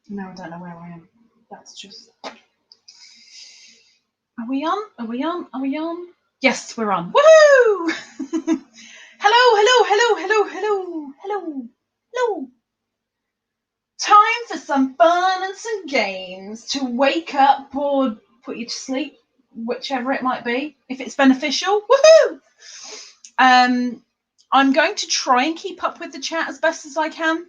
No, I don't know where I am. That's just... Are we on? Are we on? Are we on? Yes, we're on. Woohoo! Hello, hello, hello, hello, hello, hello, hello. Time for some fun and some games to wake up or put you to sleep, whichever it might be, if it's beneficial. Woohoo! I'm going to try and keep up with the chat as best as I can.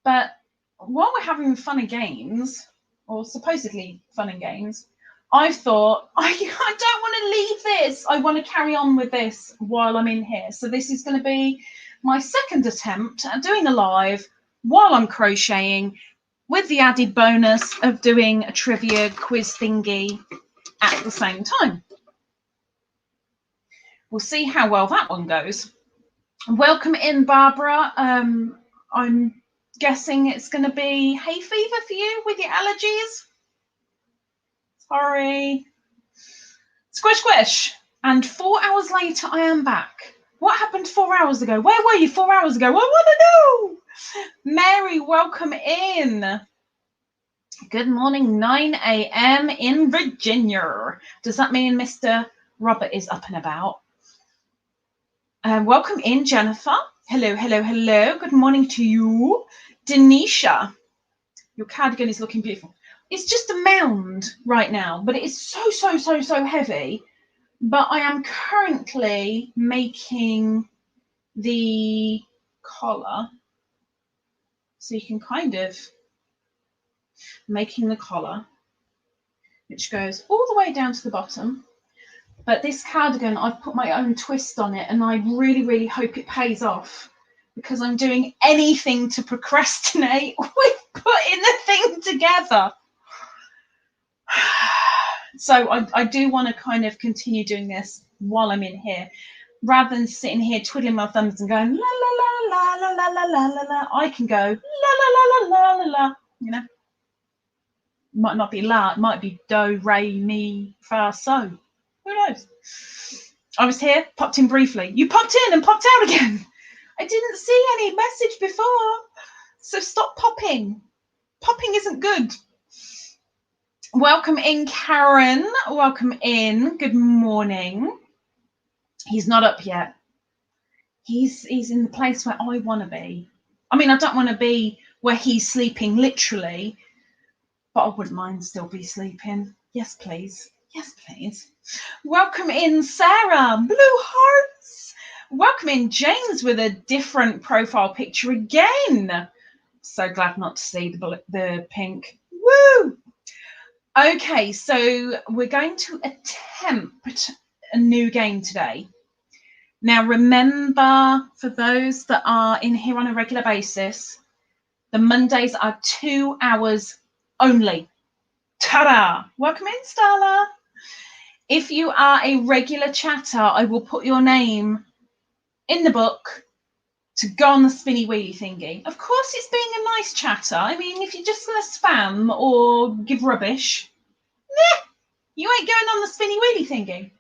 But while we're having fun and games, or supposedly fun and games, I thought, I don't want to leave this. I want to carry on with this while I'm in here. So this is going to be my second attempt at doing a live while I'm crocheting, with the added bonus of doing a trivia quiz thingy at the same time. We'll see how well that one goes. Welcome in, Barbara. I'm guessing it's going to be hay fever for you with your allergies. Sorry. Squish, squish. And 4 hours later, I am back. What happened 4 hours ago? Where were you 4 hours ago? I want to know. Mary, welcome in. Good morning, 9 a.m. in Virginia. Does that mean Mr. Robert is up and about? Welcome in, Jennifer. Hello, hello, hello. Good morning to you. Denisha, your cardigan is looking beautiful. It's just a mound right now, but it is so heavy. But I am currently making the collar. So you can kind of making the collar, which goes all the way down to the bottom. But this cardigan, I've put my own twist on it, and I really hope it pays off, because I'm doing anything to procrastinate with putting the thing together. So I do want to kind of continue doing this while I'm in here, rather than sitting here twiddling my thumbs and going la la la la la la la la la. I can go la la la la la la. You know, might not be la, it might be do re mi fa so. Who knows? I was here, popped in briefly. You popped in and popped out again. I didn't see any message before, so stop popping. Popping isn't good. Welcome in, Karen. Welcome in. Good morning. He's not up yet. He's in the place where I want to be. I mean, I don't want to be where he's sleeping literally, but I wouldn't mind still be sleeping. Yes, please. Yes, please. Welcome in, Sarah. Blue hearts. Welcome in, James, with a different profile picture again. So glad not to see the pink. Woo! Okay, so we're going to attempt a new game today. Now, remember, for those that are in here on a regular basis, the Mondays are 2 hours only. Ta-da! Welcome in, Starla. If you are a regular chatter, I will put your name in the book to go on the spinny wheelie thingy. Of course, it's being a nice chatter. I mean, if you're just going to spam or give rubbish, nah, you ain't going on the spinny wheelie thingy.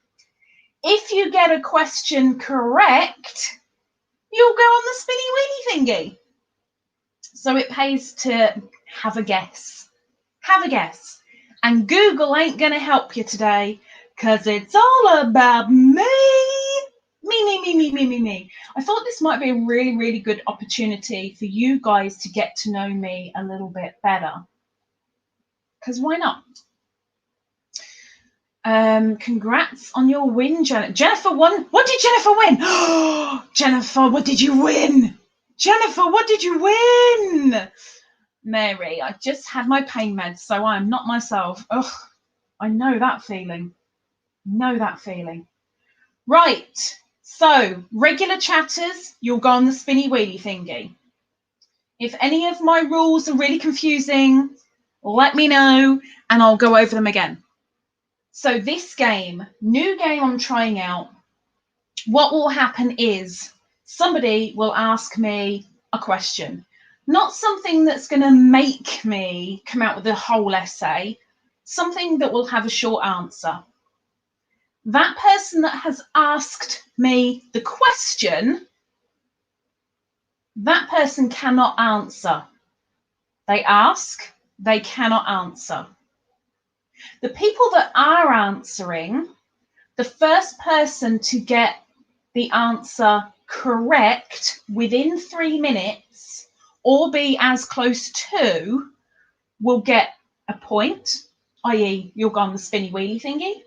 If you get a question correct, you'll go on the spinny wheelie thingy. So it pays to have a guess. Have a guess. And Google ain't going to help you today, because it's all about me. Me. I thought this might be a really good opportunity for you guys to get to know me a little bit better. Because why not? Congrats on your win, Jennifer won. What did Jennifer win? Jennifer, what did you win? Jennifer, what did you win? Mary, I just had my pain meds, so I am not myself. Ugh, I know that feeling. Right, so regular chatters, you'll go on the spinny wheelie thingy. If any of my rules are really confusing, let me know and I'll go over them again. So this game, new game I'm trying out, what will happen is somebody will ask me a question. Not something that's going to make me come out with a whole essay, something that will have a short answer. That person that has asked me the question, that person cannot answer. They ask, they cannot answer. The people that are answering, the first person to get the answer correct within 3 minutes or be as close to will get a point, i.e. you'll go on the spinny wheelie thingy,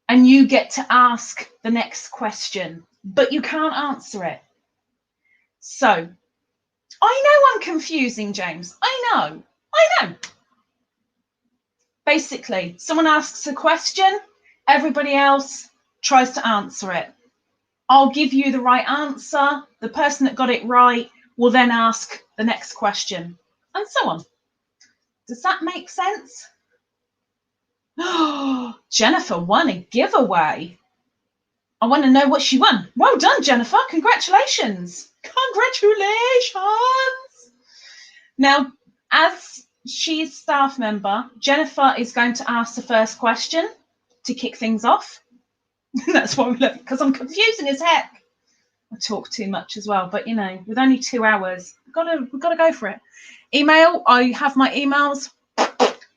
and you get to ask the next question, but you can't answer it. So, I know I'm confusing, James. I know. Basically, someone asks a question, everybody else tries to answer it. I'll give you the right answer. The person that got it right will then ask the next question, and so on. Does that make sense? Jennifer won a giveaway. I want to know what she won. Well done, Jennifer. Congratulations. Now, as she's staff member, Jennifer is going to ask the first question to kick things off. That's why we look, because I'm confusing as heck. I talk too much as well, but you know, with only 2 hours, we've got to go for it. Email, I have my emails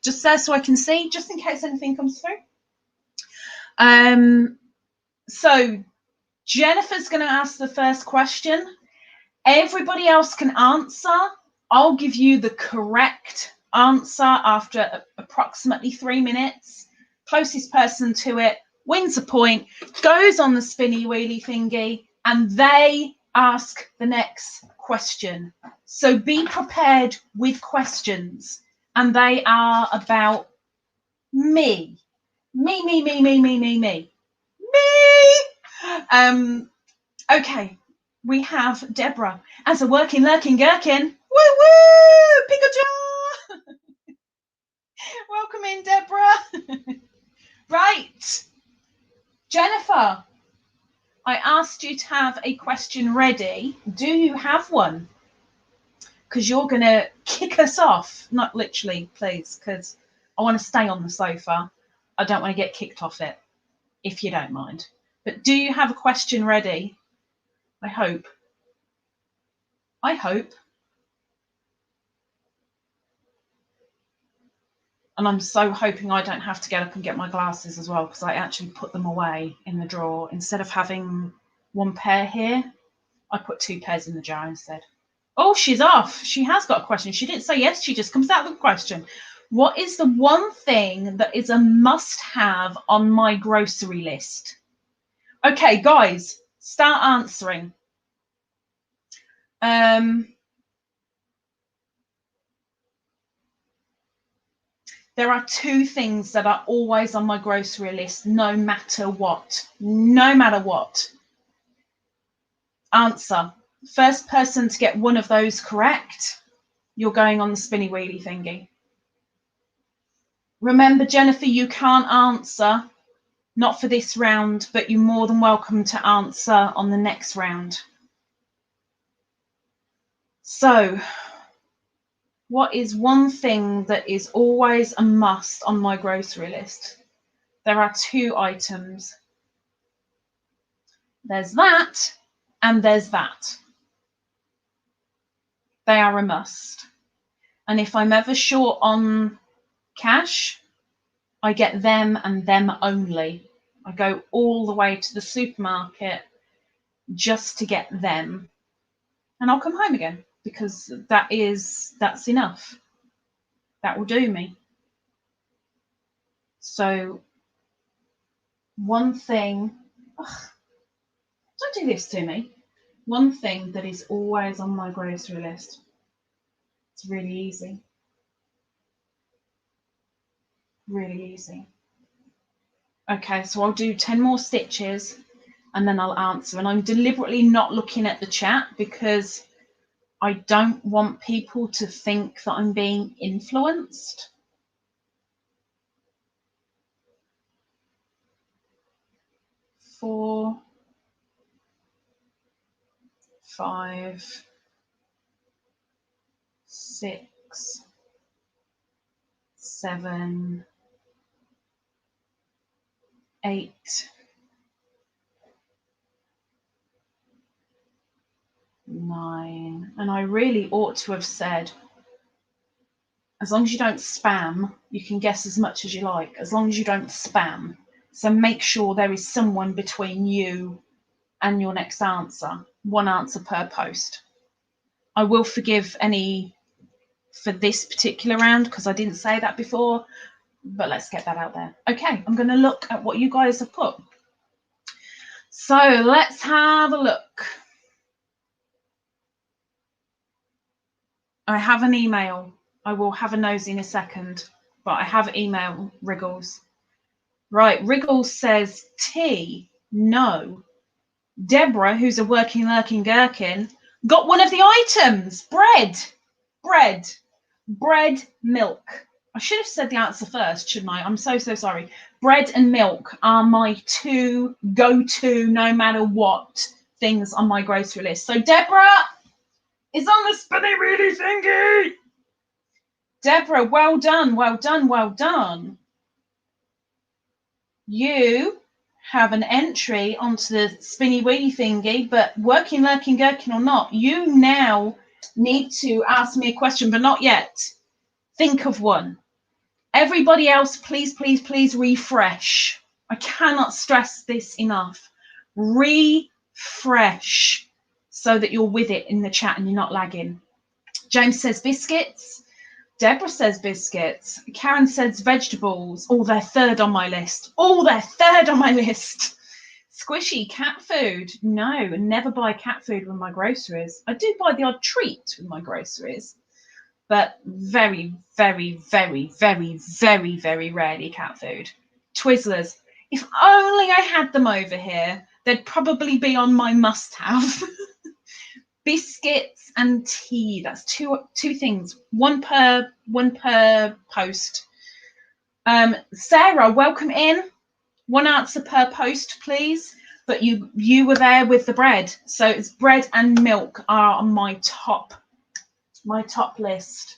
just there so I can see, just in case anything comes through. So Jennifer's going to ask the first question. Everybody else can answer. I'll give you the correct answer after approximately 3 minutes. Closest person to it wins a point, goes on the spinny wheelie thingy, and they ask the next question. So be prepared with questions, and they are about me. Me. Okay, we have Deborah as a working, lurking gherkin. Woo! Pikachu! Welcome in, Deborah. Right. Jennifer, I asked you to have a question ready. Do you have one? Because you're going to kick us off. Not literally, please, because I want to stay on the sofa. I don't want to get kicked off it, if you don't mind. But do you have a question ready? I hope. And I'm so hoping I don't have to get up and get my glasses as well, because I actually put them away in the drawer. Instead of having one pair here, I put 2 pairs in the jar instead. Oh, she's off. She has got a question. She didn't say yes. She just comes out with a question. What is the one thing that is a must-have on my grocery list? Okay, guys, start answering. There are 2 things that are always on my grocery list, no matter what. No matter what. Answer. First person to get one of those correct, you're going on the spinny wheelie thingy. Remember, Jennifer, you can't answer, not for this round, but you're more than welcome to answer on the next round. So, what is one thing that is always a must on my grocery list? There are 2 items. There's that, and there's that. They are a must. And if I'm ever short on cash, I get them and them only. I go all the way to the supermarket just to get them. And I'll come home again, because that's enough. That will do me. So one thing, don't do this to me. One thing that is always on my grocery list. It's really easy. Really easy. Okay, so I'll do 10 more stitches and then I'll answer. And I'm deliberately not looking at the chat because I don't want people to think that I'm being influenced. Four, 5, 6, 7, 8, 9, and I really ought to have said As long as you don't spam, you can guess as much as you like, as long as you don't spam. So make sure there is someone between you and your next answer. One answer per post. I will forgive any for this particular round because I didn't say that before, but let's get that out there. Okay, I'm going to look at what you guys have put. So let's have a look. I have an email. I will have a nose in a second, but I have email, Wriggles. Right, Wriggles says tea. No. Deborah, who's a working, lurking gherkin, got one of the items. Bread, milk. I should have said the answer first, shouldn't I? I'm so sorry. Bread and milk are my two go-to, no matter what, things on my grocery list. So Deborah is on the spinny wheelie thingy. Deborah, well done. You have an entry onto the spinny wheelie thingy, but working, lurking, gherkin or not, you now need to ask me a question, but not yet. Think of one. Everybody else, please refresh. I cannot stress this enough. Refresh so that you're with it in the chat and you're not lagging. James says biscuits. Deborah says biscuits. Karen says vegetables. Oh, they're third on my list. Squishy, cat food. No, never buy cat food with my groceries. I do buy the odd treat with my groceries, but very rarely cat food. Twizzlers. If only I had them over here, they'd probably be on my must-have. Biscuits and tea. That's two things. One per post. Sarah, welcome in. One answer per post, please. But you were there with the bread, so it's bread and milk are on my top list.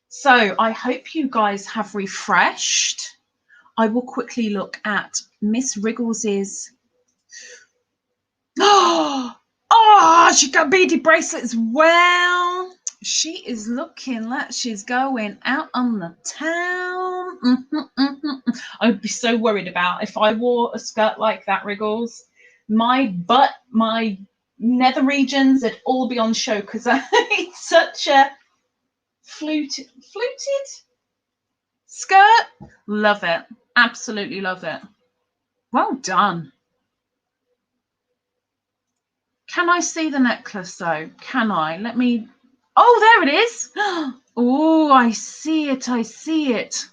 So I hope you guys have refreshed. I will quickly look at Miss Wriggles's. Oh, she got beaded bracelet as well. She is looking like she's going out on the town. I'd be so worried about if I wore a skirt like that, Wriggles. My butt, my nether regions, it'd all be on show because it's such a fluted skirt. Love it. Absolutely love it. Well done. Can I see the necklace though? Can I? Let me. Oh, there it is. Oh, I see it.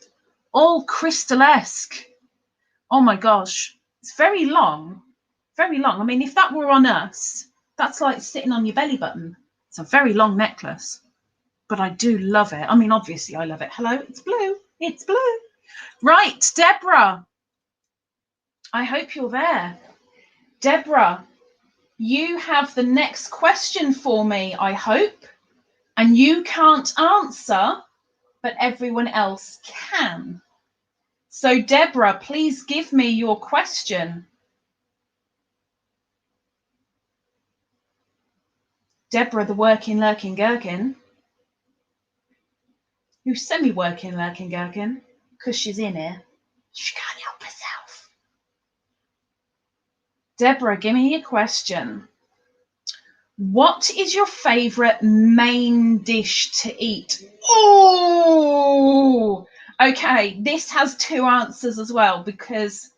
All crystal-esque. Oh my gosh. It's very long. I mean, if that were on us, that's like sitting on your belly button. It's a very long necklace. But I do love it. I mean, obviously I love it. Hello, it's blue. Right, Deborah. I hope you're there. Deborah, you have the next question for me, I hope. And you can't answer, but everyone else can. So, Deborah, please give me your question. Deborah, the working, lurking gherkin. Who's semi-working, lurking gherkin, because she's in here. She can't help herself. Deborah, give me your question. What is your favourite main dish to eat? Oh, okay. This has two answers as well because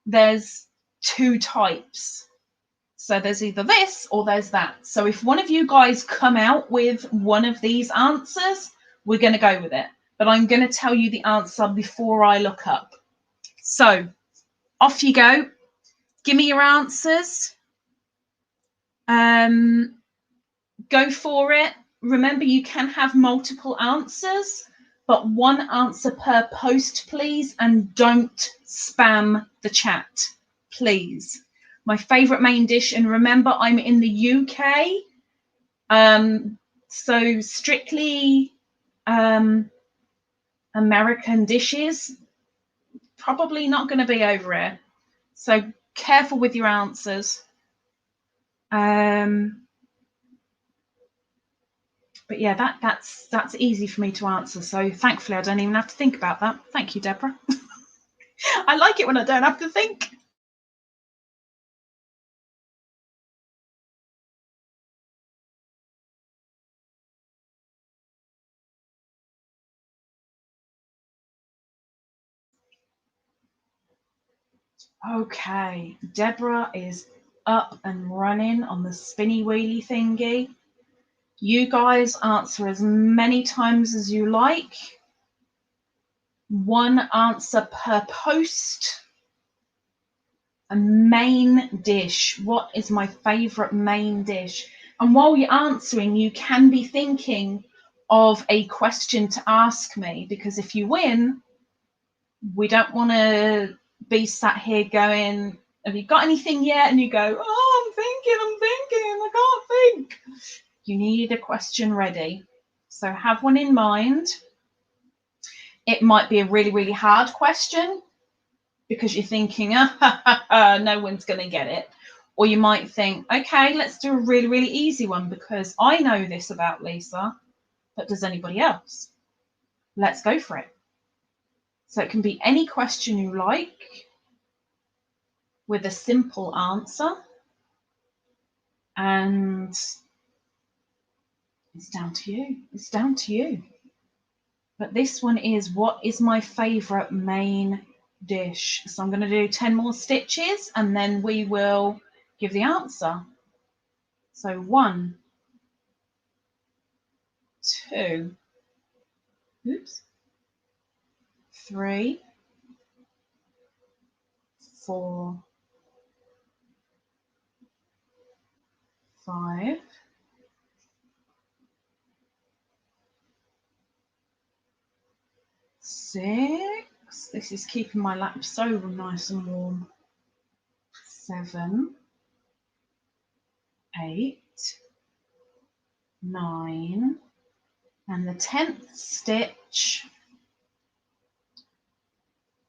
there's two types. So there's either this or there's that. So if one of you guys come out with one of these answers, we're going to go with it. But I'm going to tell you the answer before I look up. So off you go. Give me your answers. Go for it. Remember, you can have multiple answers, but one answer per post, please, and don't spam the chat, please. My favourite main dish, and remember, I'm in the UK, so strictly American dishes, probably not going to be over here. So careful with your answers. But yeah, that's easy for me to answer. So thankfully, I don't even have to think about that. Thank you, Deborah. I like it when I don't have to think. Okay, Deborah is up and running on the spinny wheelie thingy. You guys answer as many times as you like. One answer per post. A main dish. What is my favourite main dish? And while you're answering, you can be thinking of a question to ask me, because if you win, we don't want to be sat here going, have you got anything yet? And you go, oh, I'm thinking, I can't think. You need a question ready. So have one in mind. It might be a really, really hard question because you're thinking, no one's going to get it. Or you might think, okay, let's do a really, really easy one because I know this about Lisa, but does anybody else? Let's go for it. So it can be any question you like with a simple answer. And it's down to you. It's down to you. But this one is, what is my favourite main dish? So I'm going to do 10 more stitches and then we will give the answer. So 1, 2, 3, 4, 5, 6. This is keeping my lap so nice and warm. 7, 8, 9, and the 10th stitch.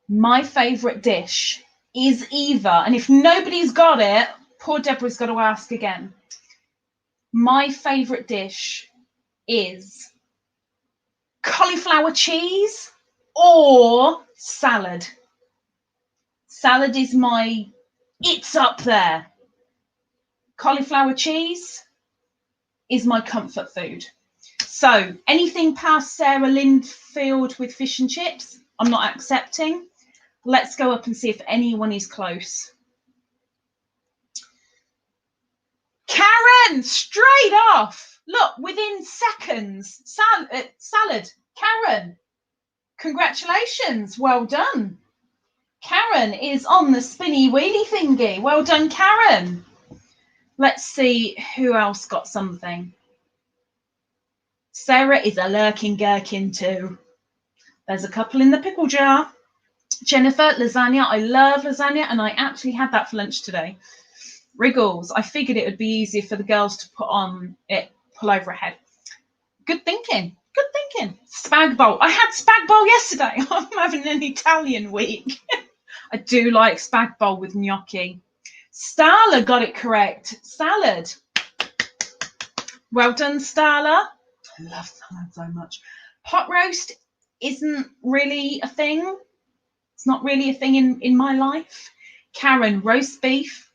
My favourite dish is either, and if nobody's got it, poor Deborah's got to ask again. My favourite dish is cauliflower cheese or salad. Salad is it's up there. Cauliflower cheese is my comfort food. So anything past Sarah Lindfield with fish and chips, I'm not accepting. Let's go up and see if anyone is close. Karen, straight off. Look, within seconds. Salad. Karen, congratulations. Well done. Karen is on the spinny wheelie thingy. Well done, Karen. Let's see who else got something. Sarah is a lurking gherkin too. There's a couple in the pickle jar. Jennifer, lasagna. I love lasagna and I actually had that for lunch today. Wriggles. I figured it would be easier for the girls to put on it, pull over a head. Good thinking. Good thinking. Spag bowl. I had spag bowl yesterday. I'm having an Italian week. I do like spag bowl with gnocchi. Starla got it correct. Salad. Well done, Starla. I love salad so much. Pot roast isn't really a thing. It's not really a thing in my life. Karen, roast beef.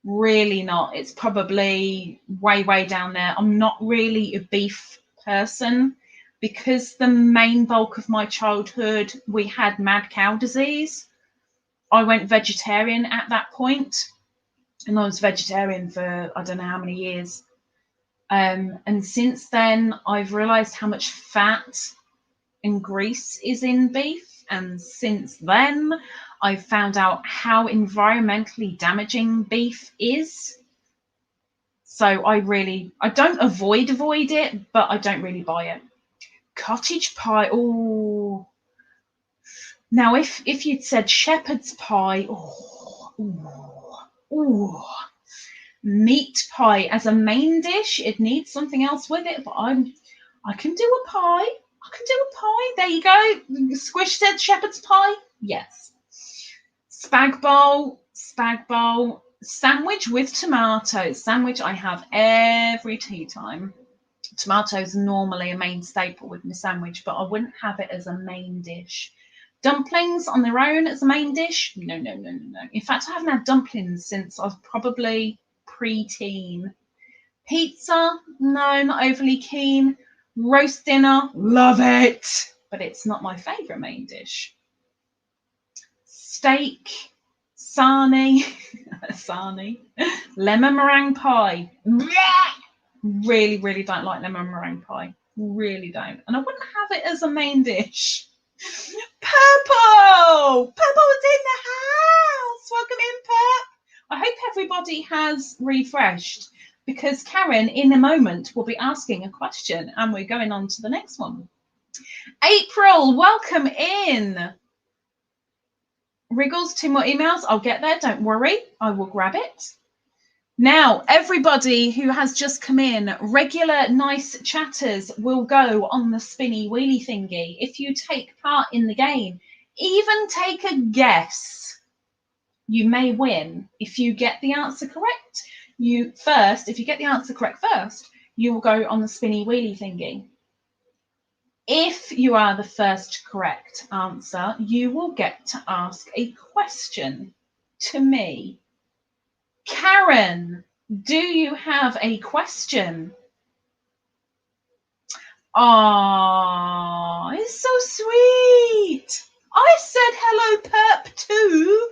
Really not. It's probably way, way down there. I'm not really a beef person because the main bulk of my childhood, we had mad cow disease. I went vegetarian at that point, and I was vegetarian for I don't know how many years. And since then, I've realised how much fat and grease is in beef. And since then, I've found out how environmentally damaging beef is. So I don't avoid it, but I don't really buy it. Cottage pie, oh. Now, if you'd said shepherd's pie, meat pie as a main dish, it needs something else with it, but I can do a pie. There you go. Squish said shepherd's pie. Yes. Spag bowl. Sandwich with tomatoes. Sandwich I have every tea time. Tomatoes are normally a main staple with my sandwich, but I wouldn't have it as a main dish. Dumplings on their own as a main dish? No, no, no, no, no. In fact, I haven't had dumplings since I was probably pre-teen. Pizza? No, not overly keen. Roast dinner? Love it! But it's not my favourite main dish. Steak? Sarnie? Sarnie? Lemon meringue pie? Really, really don't like lemon meringue pie. Really don't. And I wouldn't have it as a main dish. Purple! Purple's in the house! Welcome in, Purp. I hope everybody has refreshed, because Karen, in a moment, will be asking a question, and we're going on to the next one. April, welcome in. Wriggles, 2 more emails. I'll get there. Don't worry. I will grab it. Now, everybody who has just come in, regular nice chatters will go on the spinny wheelie thingy. If you take part in the game, even take a guess, you may win. If you get the answer correct, if you get the answer correct first, you will go on the spinny wheelie thingy. If you are the first correct answer, you will get to ask a question to me. Karen, do you have a question? Oh, it's so sweet. I said hello, Perp, too.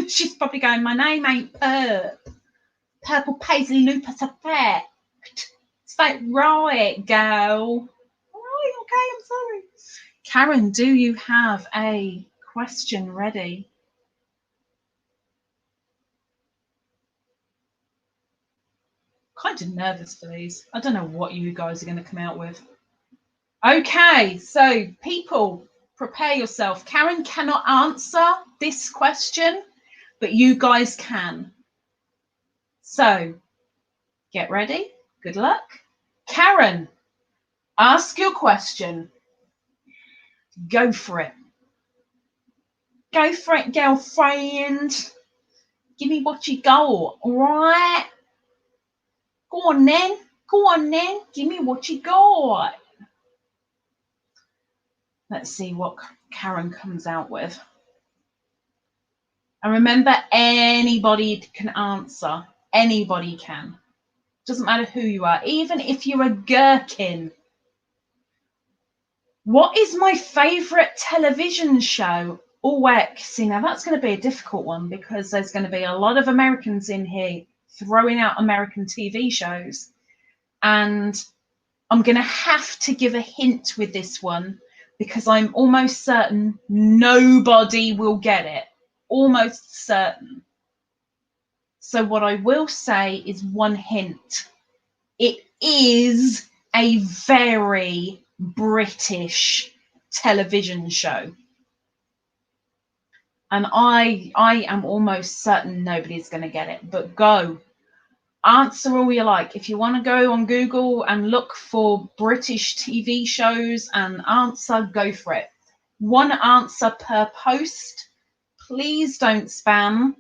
She's probably going, my name ain't Perp. Purple Paisley Lupus Effect. It's like, right, girl. Right, okay, I'm sorry. Karen, do you have a question ready? Kind of nervous for these. I don't know what you guys are going to come out with. Okay, so people, prepare yourself. Karen cannot answer this question, but you guys can. So, get ready. Good luck. Karen, ask your question. Go for it. Go for it, girlfriend. Give me what you got, all right? Go on then. Go on then. Give me what you got. Let's see what Karen comes out with. And remember, anybody can answer. Anybody can. Doesn't matter who you are. Even if you're a gherkin. What is my favourite television show? Oh, heck. See, now that's going to be a difficult one, because there's going to be a lot of Americans in here throwing out American TV shows. And I'm going to have to give a hint with this one, because I'm almost certain nobody will get it. Almost certain. So what I will say is one hint. It is a very British television show. And I am almost certain nobody's going to get it. But go. Answer all you like. If you want to go on Google and look for British TV shows and answer, go for it. One answer per post. Please don't spam.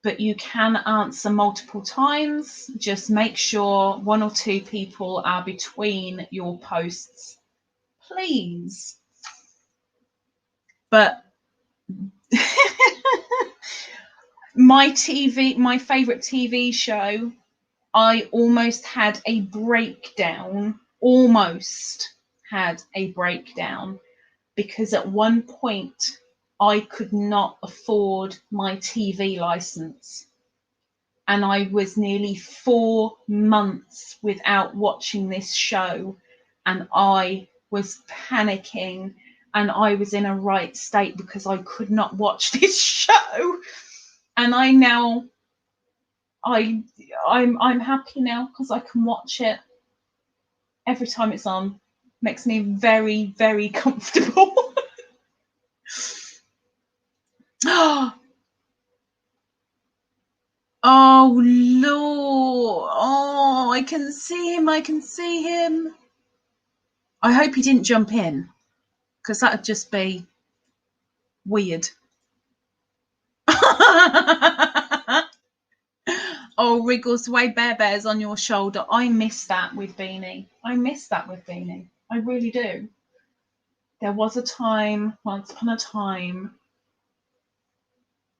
But you can answer multiple times. Just make sure 1 or 2 people are between your posts, please. But my favorite TV show, I almost had a breakdown, because at one point I could not afford my TV license. And I was nearly 4 months without watching this show. And I was panicking, and I was in a right state because I could not watch this show. And I'm happy now because I can watch it every time it's on. Makes me very, very comfortable. Oh, Lord. Oh, I can see him. I hope he didn't jump in, because that would just be weird. Oh, Wriggles, the way Bear Bear's on your shoulder. I miss that with Beanie. I really do. There was a time, once upon a time,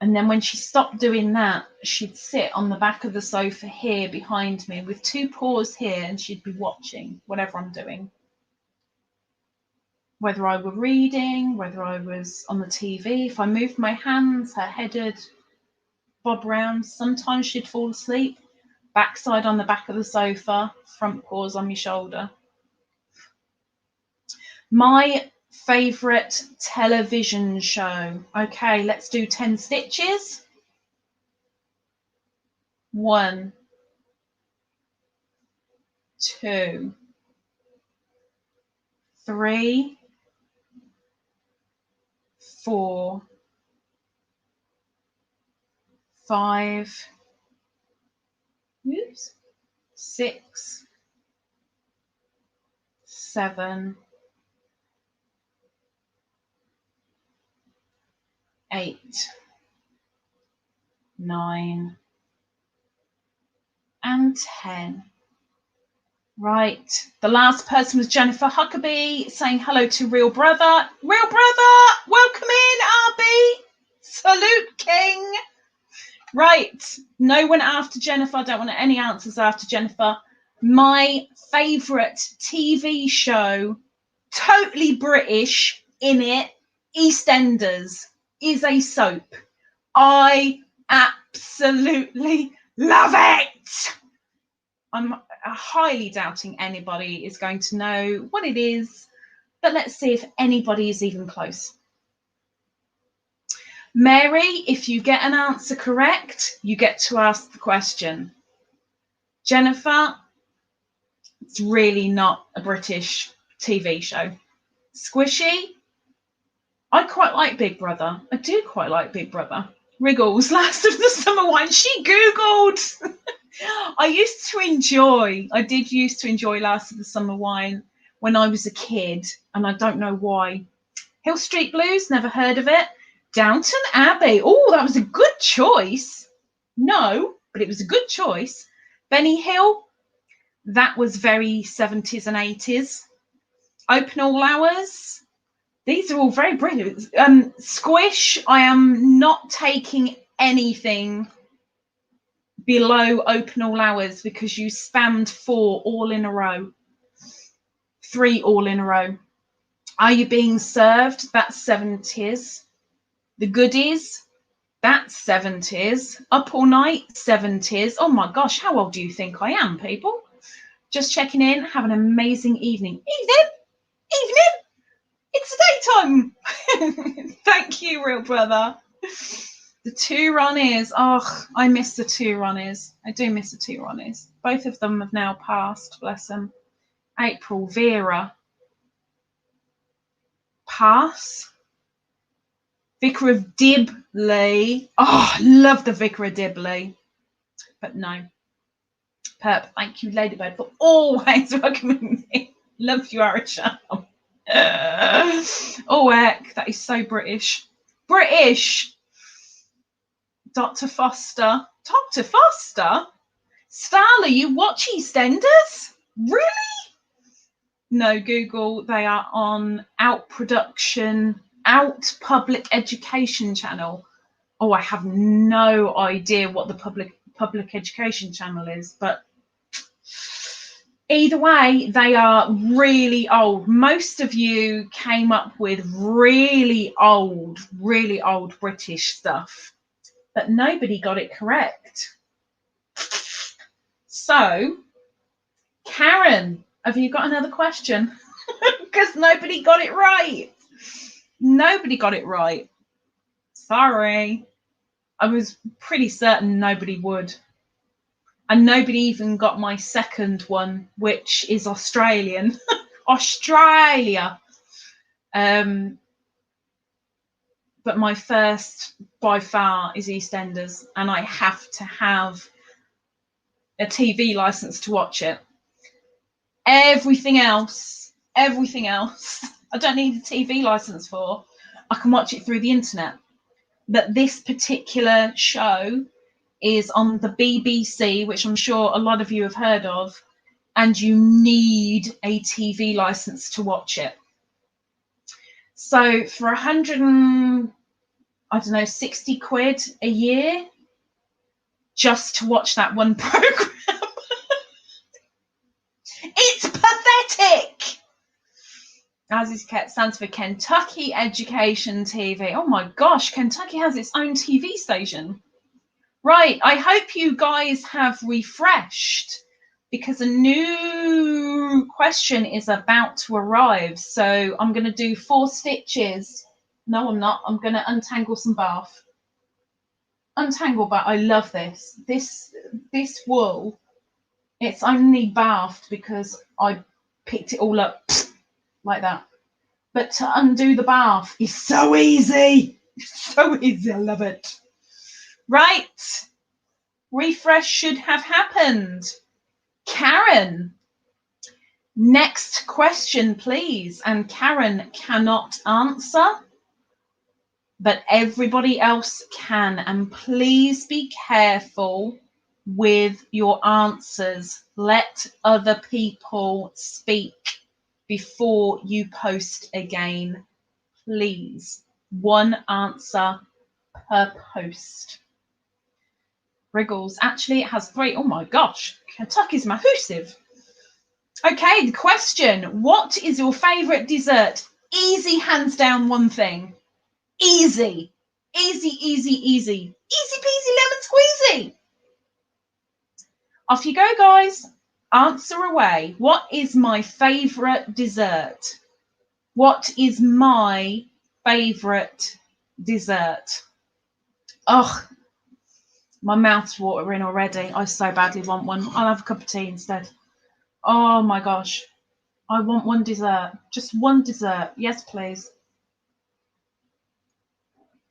and then when she stopped doing that, she'd sit on the back of the sofa here behind me with two paws here, and she'd be watching whatever I'm doing. Whether I were reading, whether I was on the TV, if I moved my hands, her head would bob round. Sometimes she'd fall asleep, backside on the back of the sofa, front paws on my shoulder. My favourite television show. Okay, let's do 10 stitches. 1, 2, 3, 4, 5, 6, 7, 8, 9, and 10. Right, the last person was Jennifer Huckabee saying hello to Real Brother. Real Brother, welcome in, RB. Salute, King. Right, no one after Jennifer. I don't want any answers after Jennifer. My favourite TV show, totally British in it, EastEnders, is a soap. I absolutely love it. I'm highly doubting anybody is going to know what it is, but let's see if anybody is even close. Mary, if you get an answer correct, you get to ask the question. Jennifer, it's really not a British TV show. Squishy, I quite like Big Brother. I do quite like Big Brother. Wriggles, Last of the Summer Wine. She Googled. I did used to enjoy Last of the Summer Wine when I was a kid, and I don't know why. Hill Street Blues, never heard of it. Downton Abbey. Oh, that was a good choice. No, but it was a good choice. Benny Hill, that was very 70s and 80s. Open All Hours. These are all very brilliant. Squish, I am not taking anything below Open All Hours because you spammed 4 all in a row. 3 all in a row. Are You Being Served? That's 70s. The Goodies, that's 70s. Up All Night, 70s. Oh my gosh, how old do you think I am, people? Just checking in. Have an amazing evening. Evening! It's daytime! Thank you, Real Brother. The 2 Ronnies. Oh, I miss the 2 Ronnies. I do miss the 2 Ronnies. Both of them have now passed, bless them. April, Vera. Pass. Vicar of Dibley. Oh, love the Vicar of Dibley. But no. Perp, thank you, Ladybird, for always welcoming me. Love you, Arisham. Oh, heck, that is so British. British. Dr. Foster. Dr. Foster? Starla, you watch EastEnders? Really? No, Google, they are on Out Public Education Channel. Oh, I have no idea what the public education channel is, but either way, they are really old. Most of you came up with really old British stuff, but nobody got it correct. So, Karen, have you got another question? Because nobody got it right. Nobody got it right. Sorry. I was pretty certain nobody would. And nobody even got my second one, which is Australian. Australia. But my first, by far, is EastEnders. And I have to have a TV license to watch it. Everything else, I don't need a TV license for. I can watch it through the internet. But this particular show is on the BBC, which I'm sure a lot of you have heard of, and you need a TV license to watch it. So for 160 quid a year, just to watch that one program, it's pathetic. As is stands for Kentucky Education TV. Oh my gosh, Kentucky has its own TV station. Right, I hope you guys have refreshed, because a new question is about to arrive. So I'm going to do 4 stitches. No, I'm not. I'm going to untangle some bath. Untangle bath. I love this. This wool, it's only bathed because I picked it all up like that. But to undo the bath is so easy. So easy. I love it. Right. Refresh should have happened. Karen, next question, please. And Karen cannot answer, but everybody else can. And please be careful with your answers. Let other people speak before you post again, please. 1 answer per post. Wriggles. Actually, it has 3. Oh my gosh, Kentucky's massive. Okay, the question: what is your favorite dessert? Easy, hands down, one thing. Easy, easy, easy, easy, easy peasy lemon squeezy. Off you go, guys. Answer away. What is my favorite dessert? What is my favorite dessert? Oh, my mouth's watering already. I so badly want one. I'll have a cup of tea instead. Oh my gosh. I want one dessert. Just one dessert. Yes, please.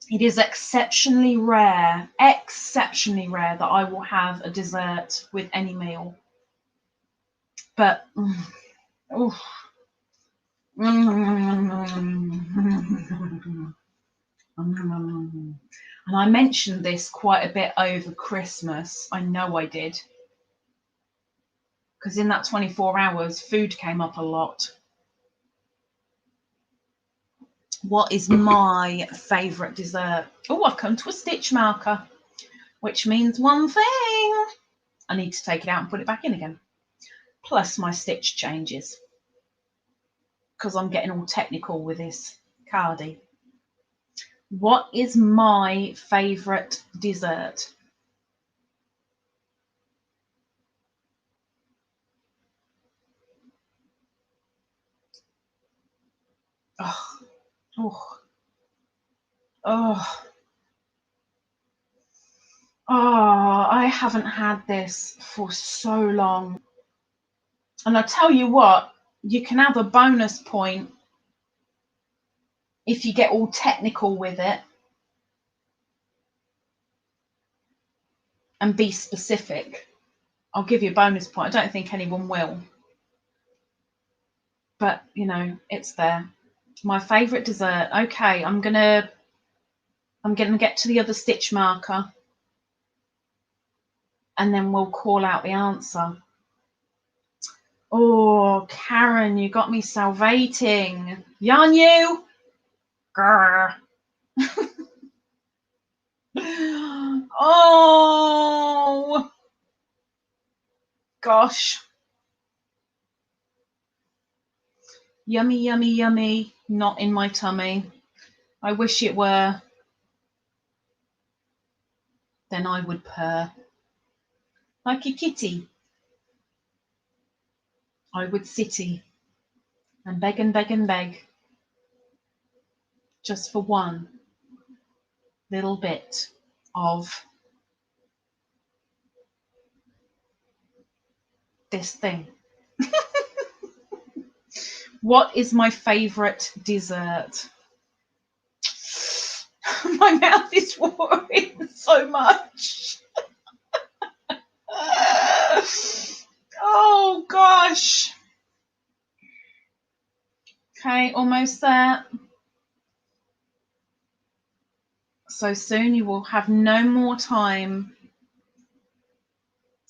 It is exceptionally rare that I will have a dessert with any meal. But, oh. And I mentioned this quite a bit over Christmas. I know I did. Because in that 24 hours, food came up a lot. What is my favourite dessert? Oh, I've come to a stitch marker, which means one thing. I need to take it out and put it back in again. Plus my stitch changes. Because I'm getting all technical with this cardie. What is my favourite dessert? Oh, oh, oh, oh, I haven't had this for so long. And I tell you what, you can have a bonus point if you get all technical with it and be specific. I'll give you a bonus point. I don't think anyone will. But, you know, it's there. My favourite dessert. Okay, I'm gonna get to the other stitch marker and then we'll call out the answer. Oh, Karen, you got me salivating. Yarn you? Grr. Oh, gosh. Yummy, yummy, yummy. Not in my tummy. I wish it were. Then I would purr. Like a kitty. I would sitty and beg and beg and beg. Just for one little bit of this thing. What is my favourite dessert? My mouth is watering so much. Oh gosh. Okay, almost there. So soon you will have no more time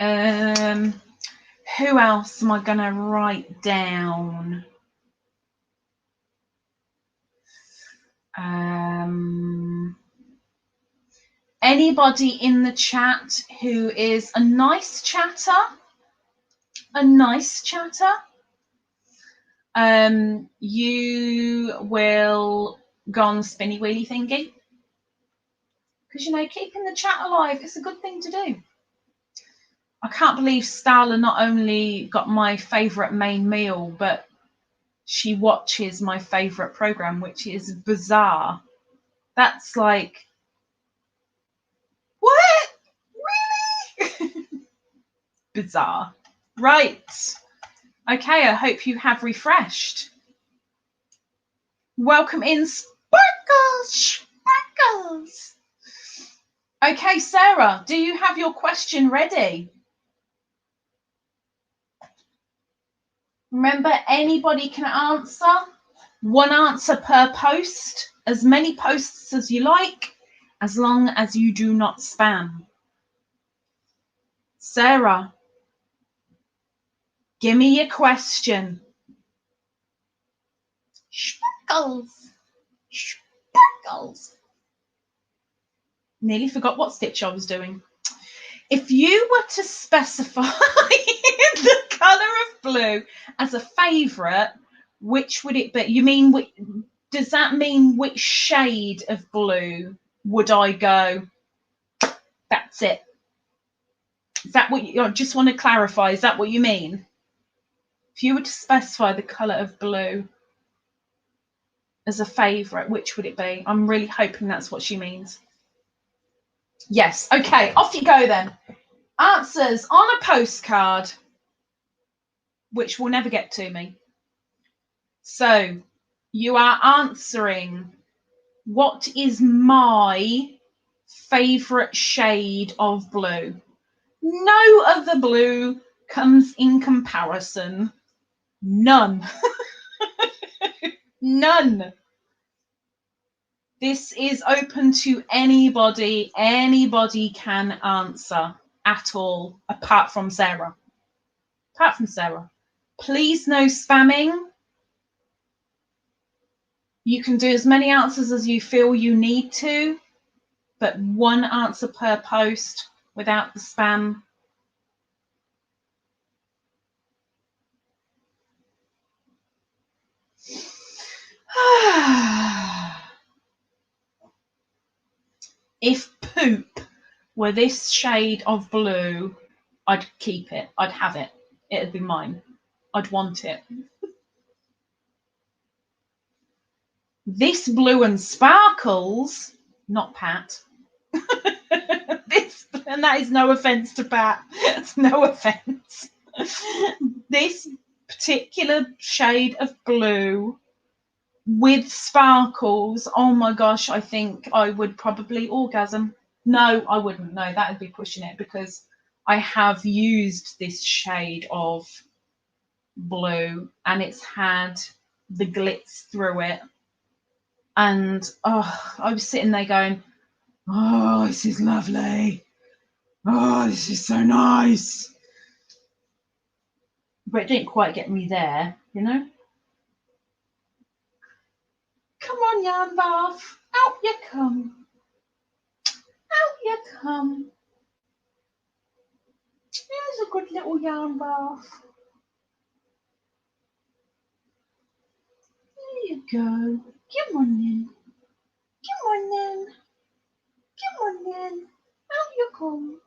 Who else am I going to write down? Anybody in the chat who is a nice chatter, you will go on the spinny wheelie thingy. Because, you know, keeping the chat alive is a good thing to do. I can't believe Starla not only got my favourite main meal, but she watches my favourite programme, which is bizarre. That's like, what? Really? Bizarre. Right. Okay, I hope you have refreshed. Welcome in, Sparkles. Okay, Sarah, do you have your question ready? Remember, anybody can answer. One answer per post. As many posts as you like, as long as you do not spam. Sarah, give me your question. Sparkles. Nearly forgot what stitch I was doing. If you were to specify the colour of blue as a favourite, which would it be? You mean, does that mean which shade of blue would I go? That's it. Is that what you just want to clarify? Is that what you mean? If you were to specify the colour of blue as a favourite, which would it be? I'm really hoping that's what she means. Yes. Okay, off you go then. Answers on a postcard, which will never get to me. So you are answering, what is my favourite shade of blue? No other blue comes in comparison. None. None. This is open to anybody. Anybody can answer at all, apart from Sarah. Please no spamming. You can do as many answers as you feel you need to, but one answer per post without the spam. If poop were this shade of blue, I'd keep it. I'd have it. It'd be mine. I'd want it. This blue and sparkles, not Pat. And that is no offence to Pat. It's no offence. This particular shade of blue with sparkles, oh my gosh, I think I would probably orgasm. No, I wouldn't. No, that would be pushing it, because I have used this shade of blue and it's had the glitz through it. And I was sitting there going, oh, this is lovely. Oh, this is so nice. But it didn't quite get me there, you know? Come on, yarn bath. Out you come. Out you come. Here's a good little yarn bath. There you go. Come on then. Come on then. Come on then. Out you come.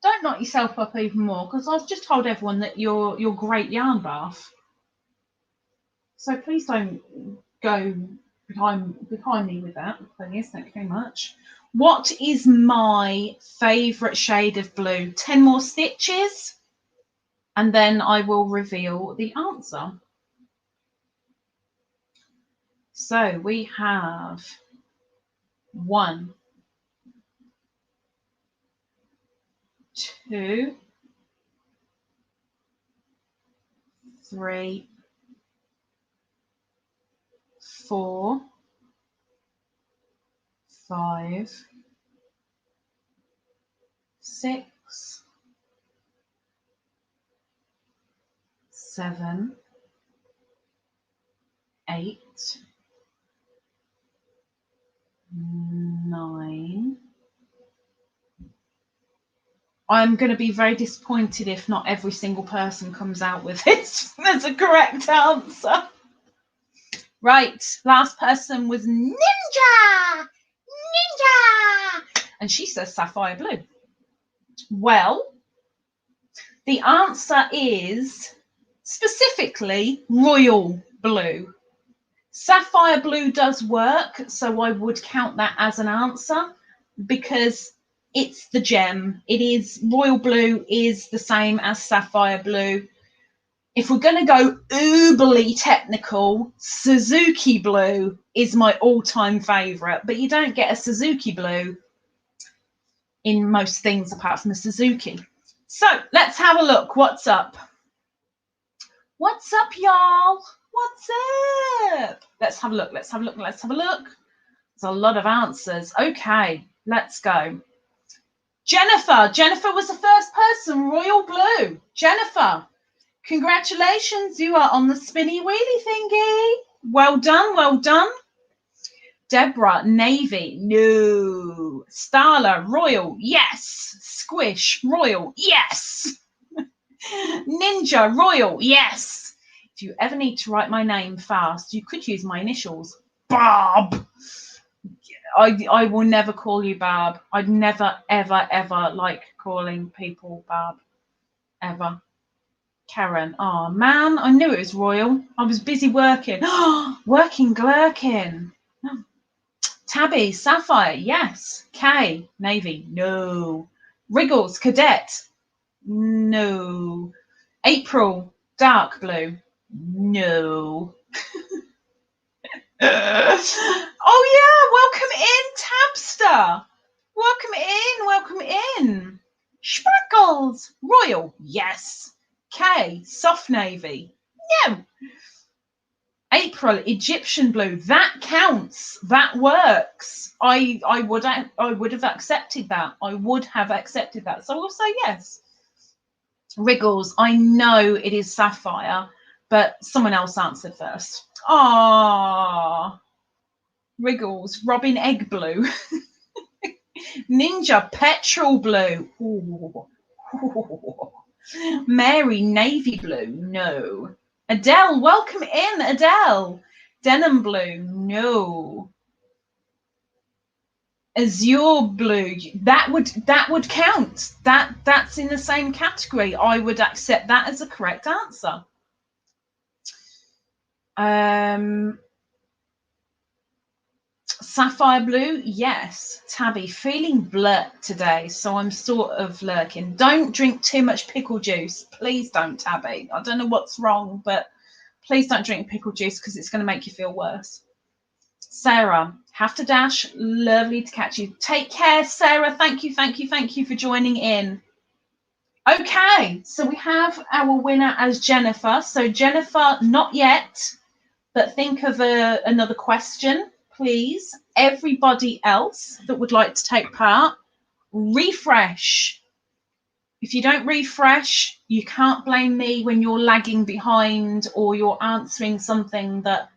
Don't knock yourself up even more, because I've just told everyone that you're great yarn bath. So please don't go behind me with that, please. Thank you very much. What is my favourite shade of blue? 10 more stitches, and then I will reveal the answer. So we have 1, 2, 3, 4, 5, 6, 7, 8, 9. I'm going to be very disappointed if not every single person comes out with it. That's a correct answer. Right, last person was Ninja! Ninja! And she says sapphire blue. Well, the answer is specifically royal blue. Sapphire blue does work, so I would count that as an answer because it's the gem. It is royal blue is the same as sapphire blue. If we're going to go uberly technical, Suzuki blue is my all-time favourite, but you don't get a Suzuki blue in most things apart from a Suzuki. So let's have a look. What's up? What's up, y'all? What's up? Let's have a look. Let's have a look. Let's have a look. There's a lot of answers. Okay, let's go. Jennifer. Jennifer was the first person. Royal blue. Jennifer. Congratulations, you are on the spinny wheelie thingy. Well done, well done. Deborah, navy, no. Starla, royal, yes. Squish, royal, yes. Ninja, royal, yes. If you ever need to write my name fast, you could use my initials. Barb. I will never call you Barb. I'd never, ever, ever like calling people Barb. Ever. Karen, oh man, I knew it was royal. I was busy working. Working, glurking. Oh. Tabby, sapphire, yes. Kay, navy, no. Wriggles, cadet, no. April, dark blue, no. Oh yeah, welcome in, Tabster. Welcome in. Sparkles, royal, yes. K, soft navy, no. April, Egyptian blue, that counts, that works. I would have accepted that. I would have accepted that. So I'll say yes. Wriggles, I know it is sapphire, but someone else answered first. Ah, Wriggles, Robin egg blue. Ninja, petrol blue. Ooh. Mary, navy blue, no. Adele, welcome in, Adele. Denim blue, no. Azure blue, that would count. That's in the same category. I would accept that as a correct answer. Sapphire blue, yes. Tabby, feeling blurt today, so I'm sort of lurking. Don't drink too much pickle juice. Please don't, Tabby. I don't know what's wrong, but please don't drink pickle juice because it's going to make you feel worse. Sarah, have to dash. Lovely to catch you. Take care, Sarah. Thank you for joining in. Okay, so we have our winner as Jennifer. So Jennifer, not yet, but think of another question. Please, everybody else that would like to take part, refresh. If you don't refresh, you can't blame me when you're lagging behind or you're answering something that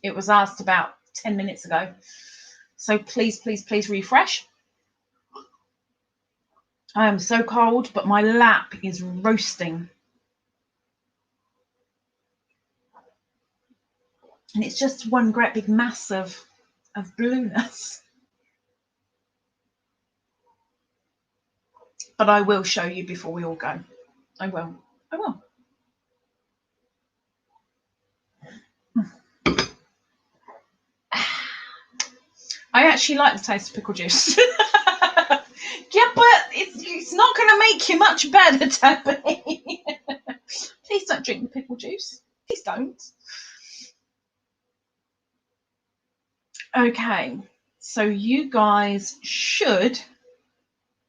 it was asked about 10 minutes ago. So please refresh. I am so cold, but my lap is roasting. And it's just one great big mass of blueness. But I will show you before we all go. I will. I actually like the taste of pickle juice. Yeah, but it's not going to make you much better, Tabby. Please don't drink the pickle juice. Please don't. Okay, so you guys should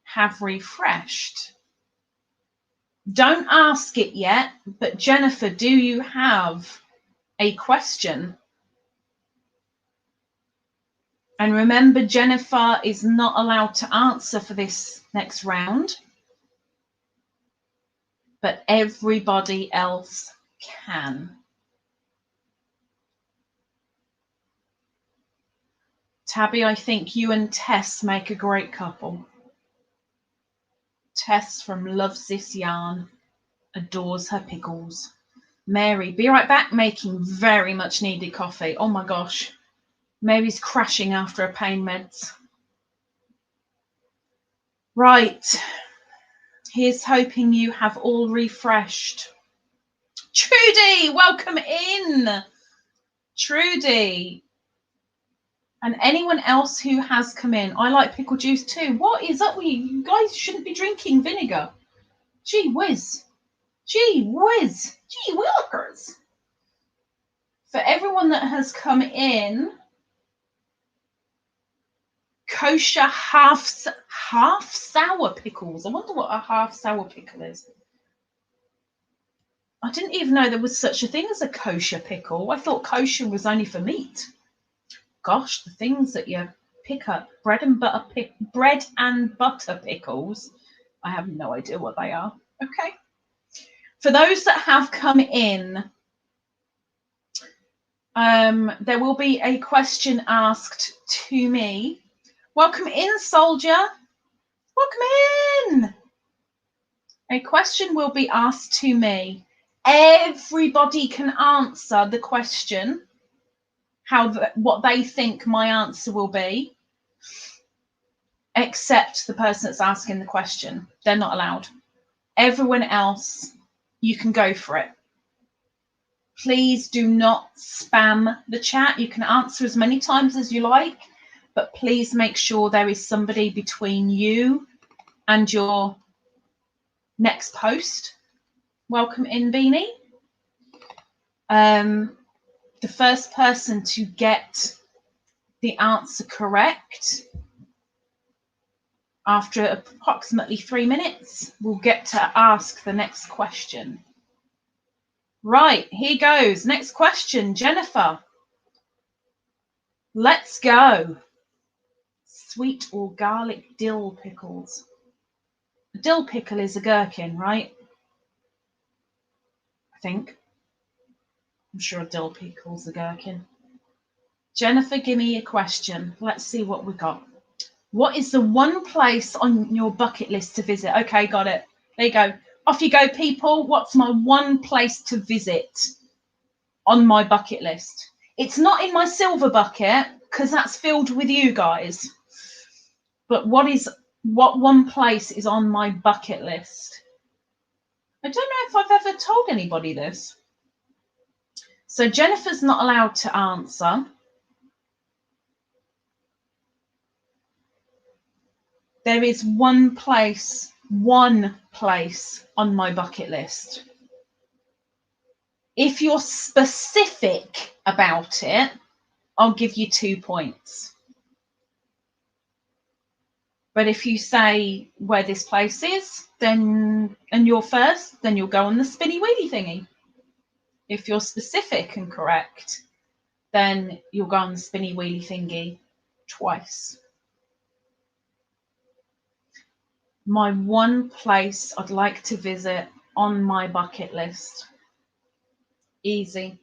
have refreshed. Don't ask it yet, but Jennifer, do you have a question? And remember, Jennifer is not allowed to answer for this next round. but everybody else can. Tabby, I think you and Tess make a great couple. Tess from Loves This Yarn adores her pickles. Mary, be right back, making very much needed coffee. Oh my gosh. Mary's crashing after her pain meds. Right. Here's hoping you have all refreshed. Trudy, welcome in. Trudy. And anyone else who has come in. I like pickle juice too. What is up with you? You guys shouldn't be drinking vinegar. Gee whiz. Gee whiz. Gee willikers. For everyone that has come in, kosher half sour pickles. I wonder what a half sour pickle is. I didn't even know there was such a thing as a kosher pickle. I thought kosher was only for meat. Gosh, the things that you pick up, bread and butter pickles. I have no idea what they are. Okay. For those that have come in, there will be a question asked to me. Welcome in, soldier. Welcome in. A question will be asked to me. Everybody can answer the question, what they think my answer will be, except the person that's asking the question. They're not allowed. Everyone else, you can go for it. Please do not spam the chat. You can answer as many times as you like, but please make sure there is somebody between you and your next post. Welcome in, Beanie. The first person to get the answer correct after approximately 3 minutes will get to ask the next question. Right, here goes. Next question, Jennifer. Let's go. Sweet or garlic dill pickles? A dill pickle is a gherkin, right? I think. I'm sure a dill pickle's a gherkin. Jennifer, give me a question. Let's see what we got. What is the one place on your bucket list to visit? Okay, got it. There you go. Off you go, people. What's my one place to visit on my bucket list? It's not in my silver bucket because that's filled with you guys. But what one place is on my bucket list? I don't know if I've ever told anybody this. So Jennifer's not allowed to answer. There is one place on my bucket list. If you're specific about it, I'll give you 2 points. But if you say where this place is, and you're first, then you'll go on the spinny wheelie thingy. If you're specific and correct, then you'll go on the spinny wheelie thingy twice. My one place I'd like to visit on my bucket list. Easy. In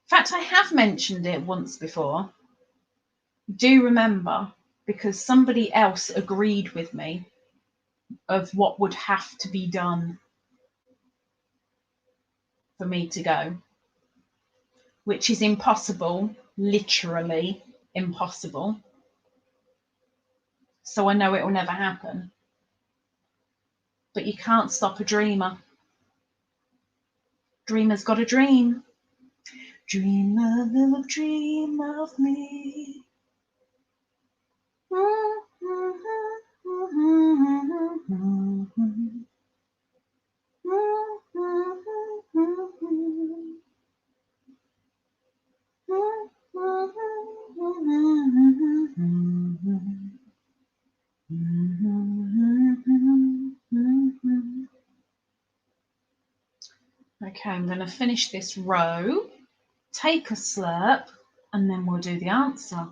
fact, I have mentioned it once before. Do remember, because somebody else agreed with me of what would have to be done for me to go, which is impossible, literally impossible. So I know it will never happen. But you can't stop a dreamer. Dreamer's got a dream. Dream a little dream of me. Okay, I'm going to finish this row, take a slurp, and then we'll do the answer.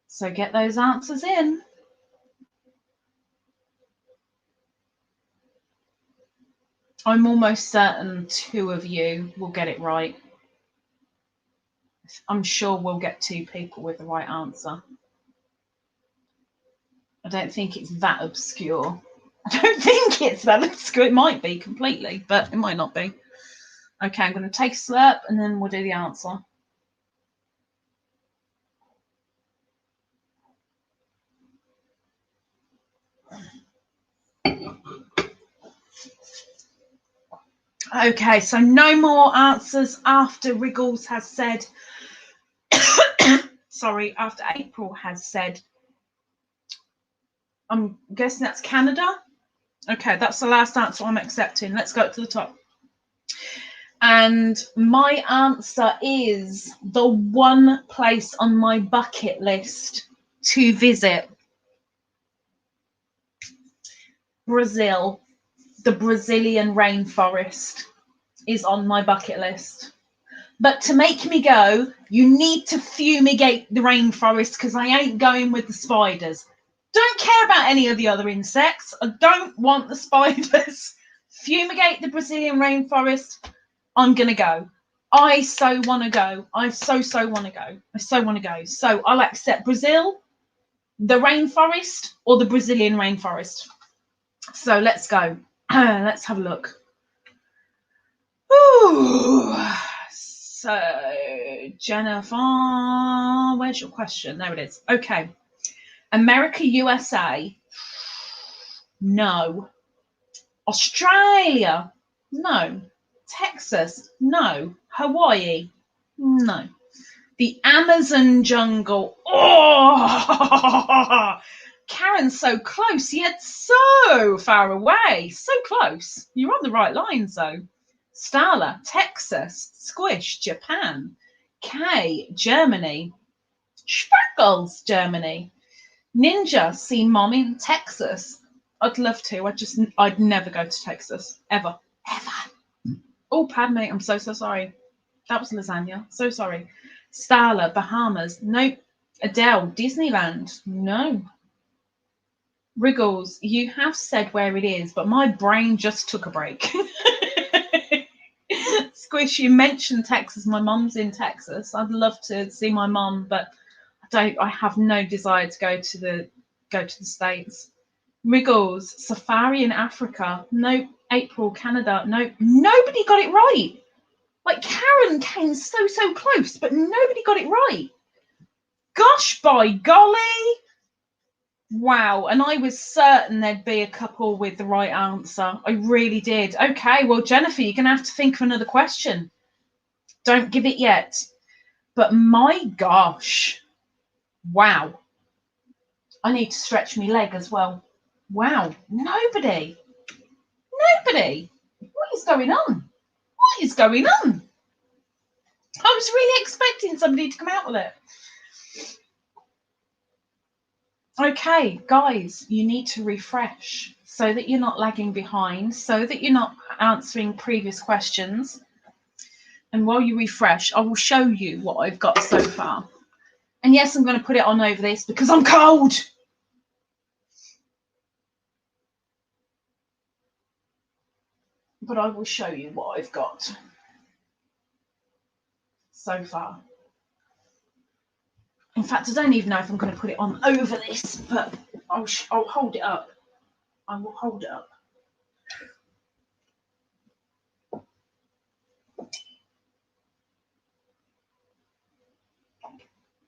So get those answers in. I'm almost certain 2 of you will get it right. I'm sure we'll get 2 people with the right answer. I don't think it's that obscure. I don't think it's that obscure. It might be completely, but it might not be. Okay, I'm going to take a slurp and then we'll do the answer. Okay, so no more answers after Wriggles has said, sorry, after April has said, I'm guessing that's Canada. Okay, that's the last answer I'm accepting. Let's go to the top. And my answer is the one place on my bucket list to visit. Brazil. The Brazilian rainforest is on my bucket list. But to make me go, you need to fumigate the rainforest because I ain't going with the spiders. Don't care about any of the other insects. I don't want the spiders. Fumigate the Brazilian rainforest. I'm going to go. I so want to go. I so want to go. I so want to go. So I'll accept Brazil, the rainforest, or the Brazilian rainforest. So let's go. Let's have a look. Ooh. So, Jennifer, where's your question? There it is. Okay. America, USA? No. Australia? No. Texas? No. Hawaii? No. The Amazon jungle? Oh! Karen's so close, yet so far away. So close. You're on the right lines, though. Starla, Texas. Squish, Japan. Kay, Germany. Sprinkles, Germany. Ninja, see mom in Texas. I'd love to. I'd never go to Texas. Ever. Oh, Padme, I'm so sorry. That was lasagna. So sorry. Starla, Bahamas. Nope. Adele, Disneyland. No. Wriggles, you have said where it is, but my brain just took a break. Squish, you mentioned Texas. My mum's in Texas. I'd love to see my mum, but I have no desire to go to the States. Wriggles, safari in Africa. Nope. April, Canada. Nope. Nobody got it right. Like Karen came so close, but nobody got it right. Gosh, by golly. Wow, and I was certain there'd be a couple with the right answer. I really did. Okay, well, Jennifer, you're going to have to think of another question. Don't give it yet. But my gosh. Wow. I need to stretch my leg as well. Wow, nobody. Nobody. What is going on? What is going on? I was really expecting somebody to come out with it. Okay, guys, you need to refresh so that you're not lagging behind, so that you're not answering previous questions. And while you refresh, I will show you what I've got so far. And yes, I'm going to put it on over this because I'm cold. But I will show you what I've got so far. In fact, I don't even know if I'm going to put it on over this, but I'll hold it up. I will hold it up.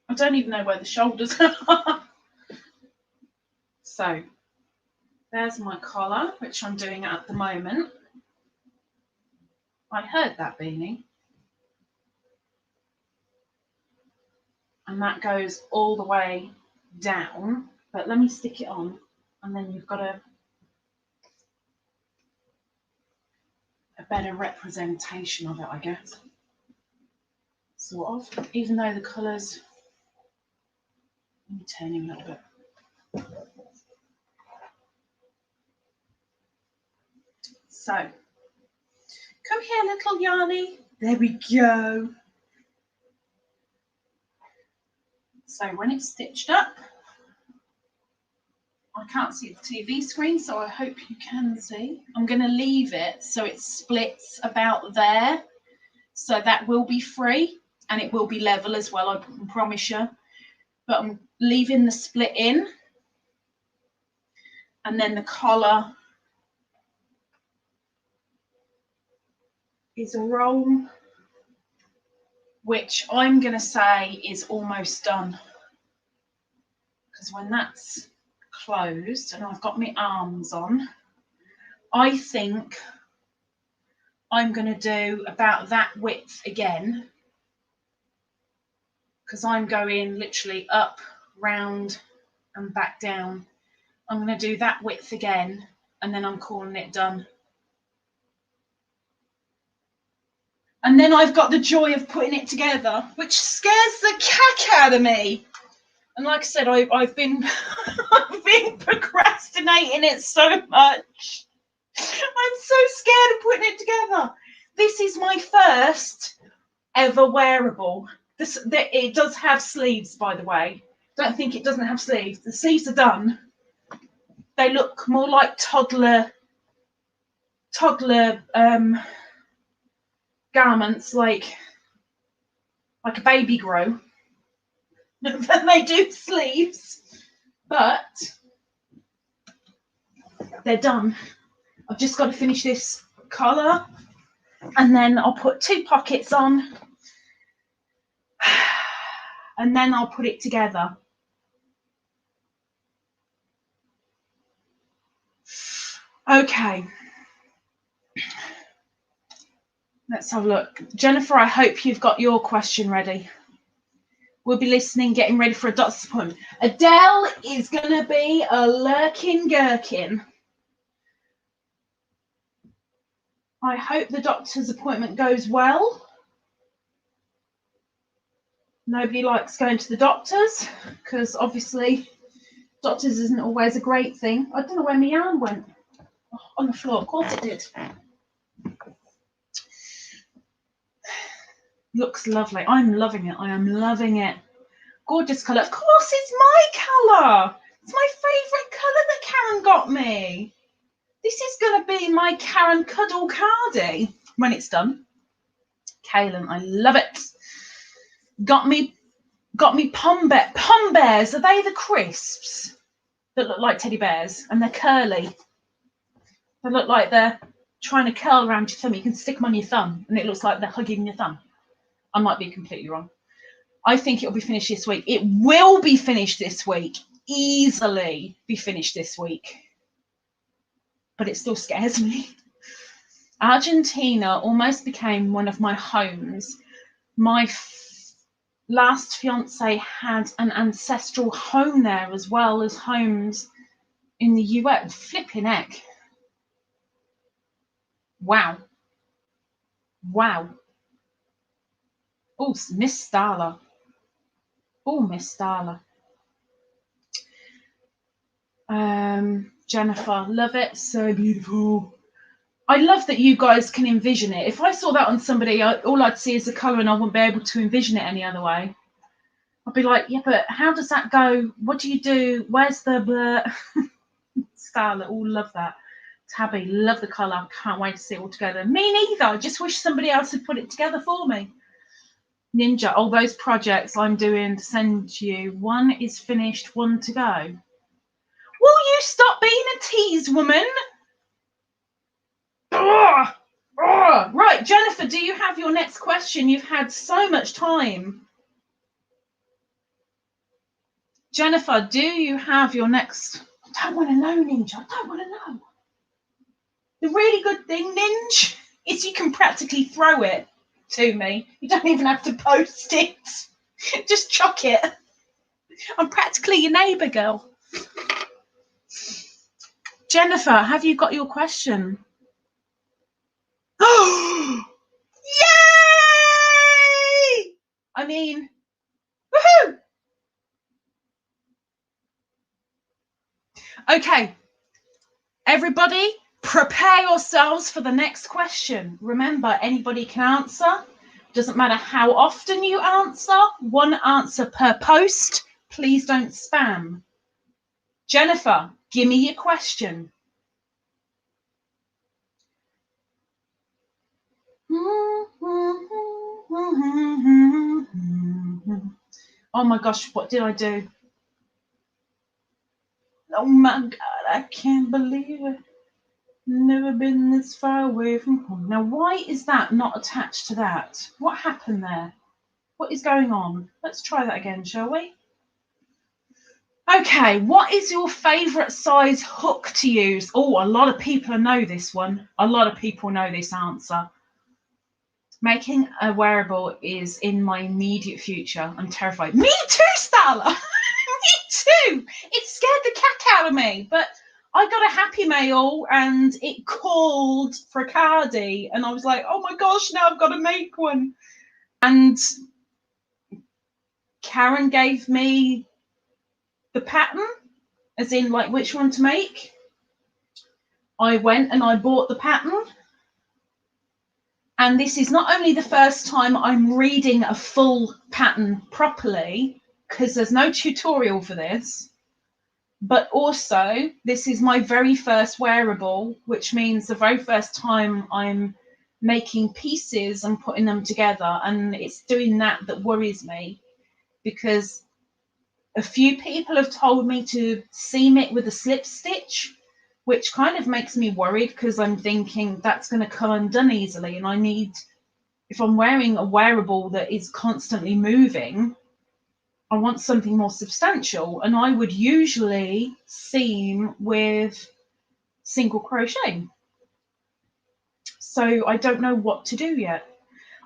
I don't even know where the shoulders are. So, there's my collar, which I'm doing at the moment. I heard that, Beanie. And that goes all the way down. But let me stick it on, and then you've got a better representation of it, I guess. Sort of. Even though the colours... Let me turn him a little bit. So, come here, little Yanni. There we go. So when it's stitched up, I can't see the TV screen, so I hope you can see. I'm going to leave it so it splits about there. So that will be free and it will be level as well, I promise you. But I'm leaving the split in. And then the collar is a roll, which I'm going to say is almost done. Because when that's closed and I've got my arms on, I think I'm going to do about that width again, because I'm going literally up, round and back down. I'm going to do that width again and then I'm calling it done. And then I've got the joy of putting it together, which scares the cack out of me. And like I said, I've been I've been procrastinating it so much. I'm so scared of putting it together. This is my first ever wearable. It does have sleeves, by the way. Don't think it doesn't have sleeves. The sleeves are done. They look more like toddler garments, like a baby grow, than they do sleeves. But they're done. I've just got to finish this collar, and then I'll put 2 pockets on, and then I'll put it together. Okay. Let's have a look. Jennifer, I hope you've got your question ready. We'll be listening, getting ready for a doctor's appointment. Adele is going to be a lurking gherkin. I hope the doctor's appointment goes well. Nobody likes going to the doctors, because obviously doctors isn't always a great thing. I don't know where my yarn went. Oh, on the floor, of course it did. Looks lovely. I'm loving it. I am loving it. Gorgeous colour. Of course, it's my colour. It's my favourite colour that Karen got me. This is going to be my Karen Cuddle Cardi when it's done. Kaylin, I love it. Got me pom bears. Are they the crisps that look like teddy bears? And they're curly. They look like they're trying to curl around your thumb. You can stick them on your thumb and it looks like they're hugging your thumb. I might be completely wrong. I think it'll be finished this week. It will be finished this week. Easily be finished this week. But it still scares me. Argentina almost became one of my homes. My last fiance had an ancestral home there, as well as homes in the US. Flipping heck. Wow. Wow. Oh, Miss Starla. Oh, Miss Starla. Jennifer, love it. So beautiful. I love that you guys can envision it. If I saw that on somebody, all I'd see is the colour and I wouldn't be able to envision it any other way. I'd be like, yeah, but how does that go? What do you do? Where's the blur? Starla, all love that. Tabby, love the colour. Can't wait to see it all together. Me neither. I just wish somebody else had put it together for me. Ninja, all those projects I'm doing to send you. One is finished, one to go. Will you stop being a tease woman? Ugh. Ugh. Right, Jennifer, do you have your next question? You've had so much time. Jennifer, do you have your next... I don't want to know, Ninja. I don't want to know. The really good thing, Ninja, is you can practically throw it to me. You don't even have to post it. Just chuck it. I'm practically your neighbour, girl. Jennifer, have you got your question? Oh, yay! I mean, woohoo! Okay, everybody, prepare yourselves for the next question. Remember, anybody can answer. Doesn't matter how often you answer. One answer per post. Please don't spam. Jennifer, Give me your question. Oh my gosh, what did I do? Oh my God, I can't believe it. Never been this far away from home. Now, why is that not attached to that? What happened there? What is going on? Let's try that again, shall we? Okay, what is your favourite size hook to use? Oh, a lot of people know this one. A lot of people know this answer. Making a wearable is in my immediate future. I'm terrified. Me too, Starla. Me too. It scared the cack out of me. But I got a Happy Mail and it called for a cardie. And I was like, oh my gosh, now I've got to make one. And Karen gave me the pattern, as in like which one to make. I went and I bought the pattern. And this is not only the first time I'm reading a full pattern properly, because there's no tutorial for this, but also this is my very first wearable, which means the very first time I'm making pieces and putting them together. And it's doing that worries me, because a few people have told me to seam it with a slip stitch, which kind of makes me worried, because I'm thinking that's going to come undone easily. And I need, if I'm wearing a wearable that is constantly moving, I want something more substantial. And I would usually seam with single crochet. So I don't know what to do yet.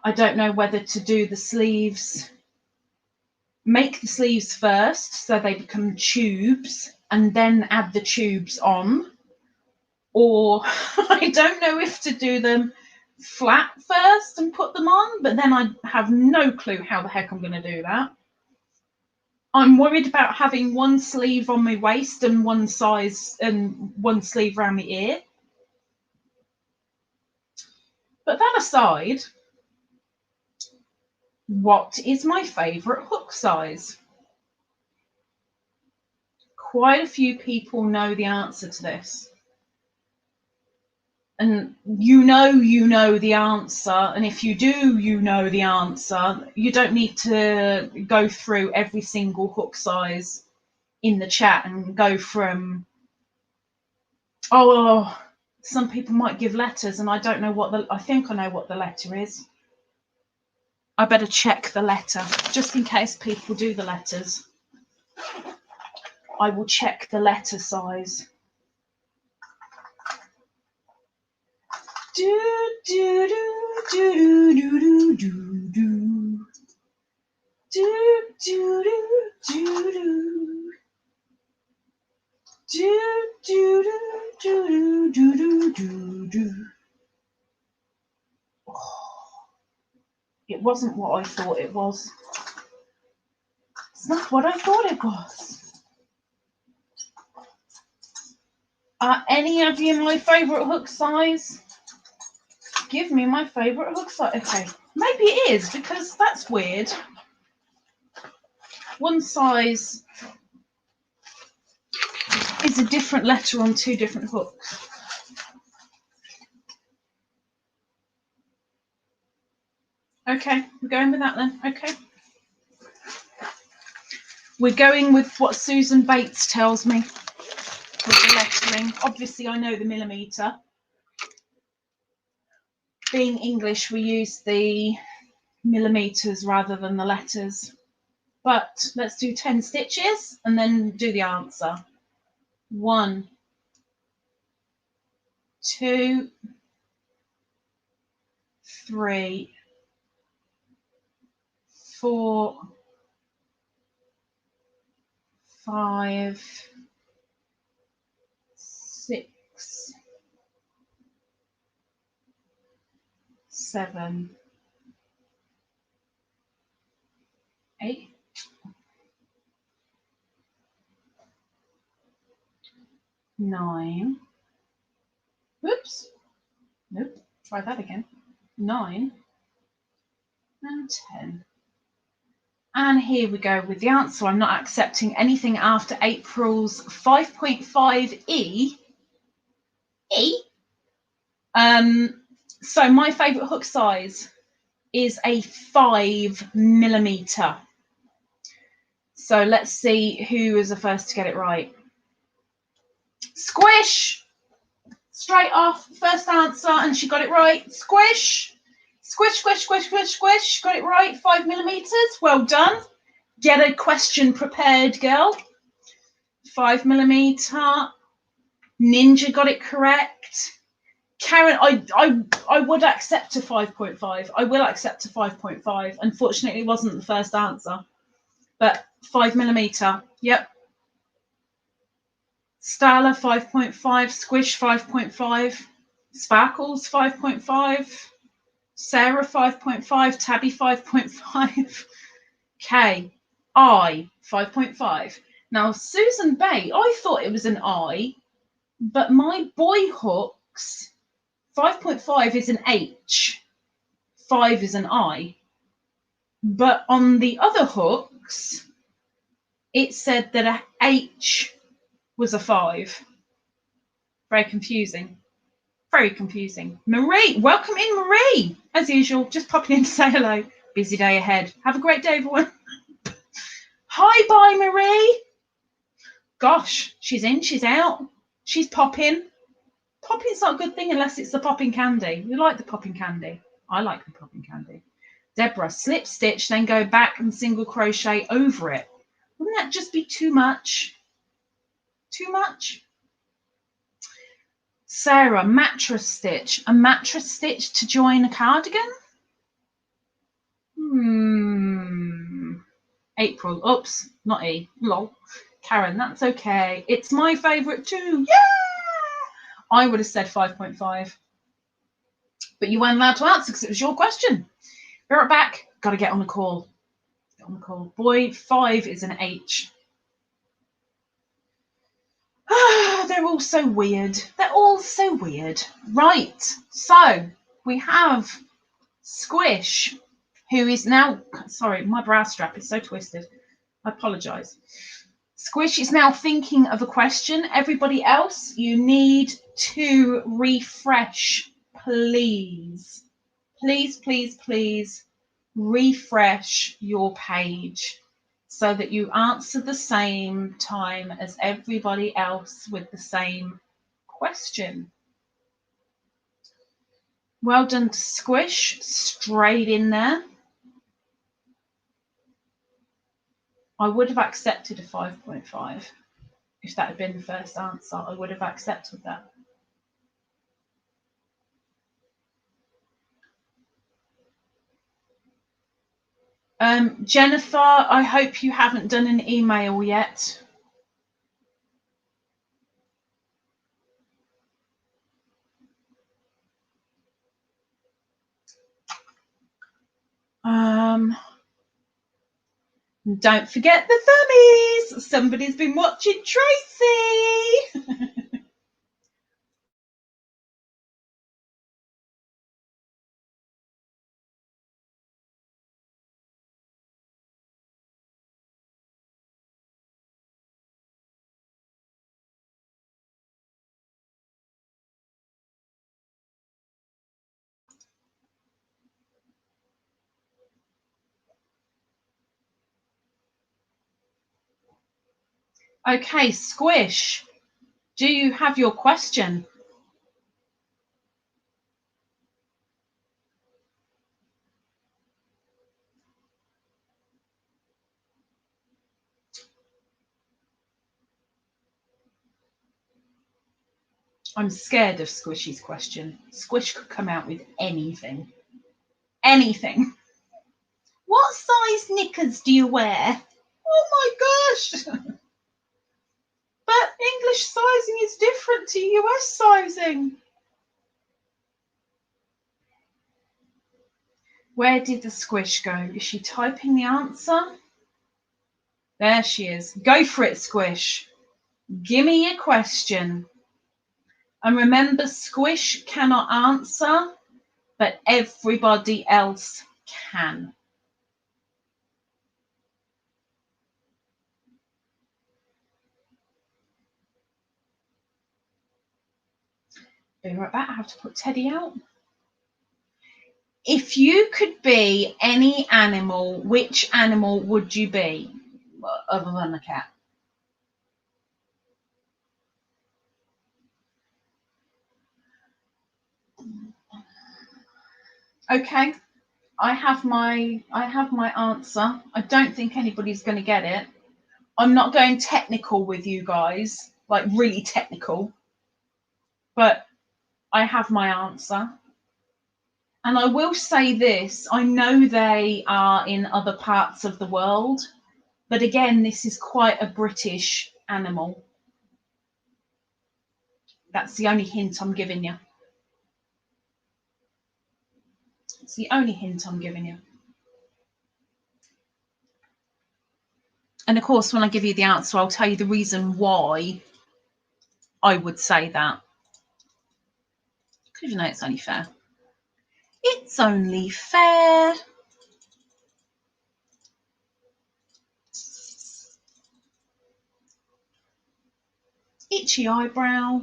I don't know whether to do the sleeves, make the sleeves first so they become tubes and then add the tubes on. Or I don't know if to do them flat first and put them on, but then I have no clue how the heck I'm going to do that. I'm worried about having one sleeve on my waist and one sleeve around my ear. But that aside, what is my favourite hook size? Quite a few people know the answer to this. And you know the answer. And if you do, you know the answer. You don't need to go through every single hook size in the chat and go from, oh, some people might give letters and I don't know I think I know what the letter is. I better check the letter just in case people do the letters. I will check the letter size. Do do do do do do do do do do do do do do do. It wasn't what I thought it was. It's not what I thought it was. Are any of you my favourite hook size? Give me my favourite hook size. Okay, maybe it is, because that's weird. One size is a different letter on two different hooks. Okay, we're going with that then. Okay. We're going with what Susan Bates tells me with the lettering. Obviously, I know the millimetre. Being English, we use the millimetres rather than the letters. But let's do 10 stitches and then do the answer. 1, 2, 3, 4, 5, 6, 7, 8, 9. Whoops. Nope. Try that again. 9 and 10. And here we go with the answer. I'm not accepting anything after April's 5.5E. So my favourite hook size is a 5mm. So let's see who is the first to get it right. Squish! Straight off, first answer, and she got it right. Squish! Squish, squish, squish, squish, squish. Got it right, 5mm. Well done. Get a question prepared, girl. 5mm. Ninja got it correct. Karen, I would accept a 5.5. I will accept a 5.5. Unfortunately, it wasn't the first answer. But 5mm. Yep. Starla 5.5. Squish 5.5. Sparkles 5.5. Sarah 5.5. Tabby 5.5. K. I 5.5. Now, Susan Bay, I thought it was an I, but my boy hooks, 5.5 is an H, 5 is an I. But on the other hooks, it said that a H was a 5. Very confusing. Very confusing. Marie, welcome in, Marie. As usual, just popping in to say hello. Busy day ahead. Have a great day, everyone. Hi, bye, Marie. Gosh, she's in, she's out. She's popping. Popping's not a good thing unless it's the popping candy. You like the popping candy. I like the popping candy. Deborah, slip stitch, then go back and single crochet over it. Wouldn't that just be too much? Too much? Sarah, mattress stitch. A mattress stitch to join a cardigan? April. Oops, not E. Lol. Karen, that's okay. It's my favourite too. Yeah! I would have said 5.5. But you weren't allowed to answer because it was your question. Be right back. Got to get on the call. Get on the call. Boy, 5 is an H. They're all so weird. They're all so weird. Right. So we have Squish, who is now... Sorry, my brow strap is so twisted. I apologise. Squish is now thinking of a question. Everybody else, you need to refresh, please. Please, please, please refresh your page so that you answer the same time as everybody else with the same question. Well done, Squish. Straight in there. I would have accepted a 5.5 if that had been the first answer. I would have accepted that. Jennifer, I hope you haven't done an email yet. Don't forget the thummies. Somebody's been watching Tracy. Okay, Squish, do you have your question? I'm scared of Squishy's question. Squish could come out with anything. Anything. What size knickers do you wear? Oh my gosh. But English sizing is different to US sizing. Where did the Squish go? Is she typing the answer? There she is. Go for it, Squish. Give me your question. And remember, Squish cannot answer, but everybody else can. Be right back. I have to put Teddy out. If you could be any animal, which animal would you be? Other than a cat. Okay. I have my answer. I don't think anybody's going to get it. I'm not going technical with you guys, like really technical, but I have my answer. And I will say this, I know they are in other parts of the world, but again, this is quite a British animal. That's the only hint I'm giving you. It's the only hint I'm giving you. And of course, when I give you the answer, I'll tell you the reason why I would say that. Because you know it's only fair. It's only fair. Itchy eyebrow.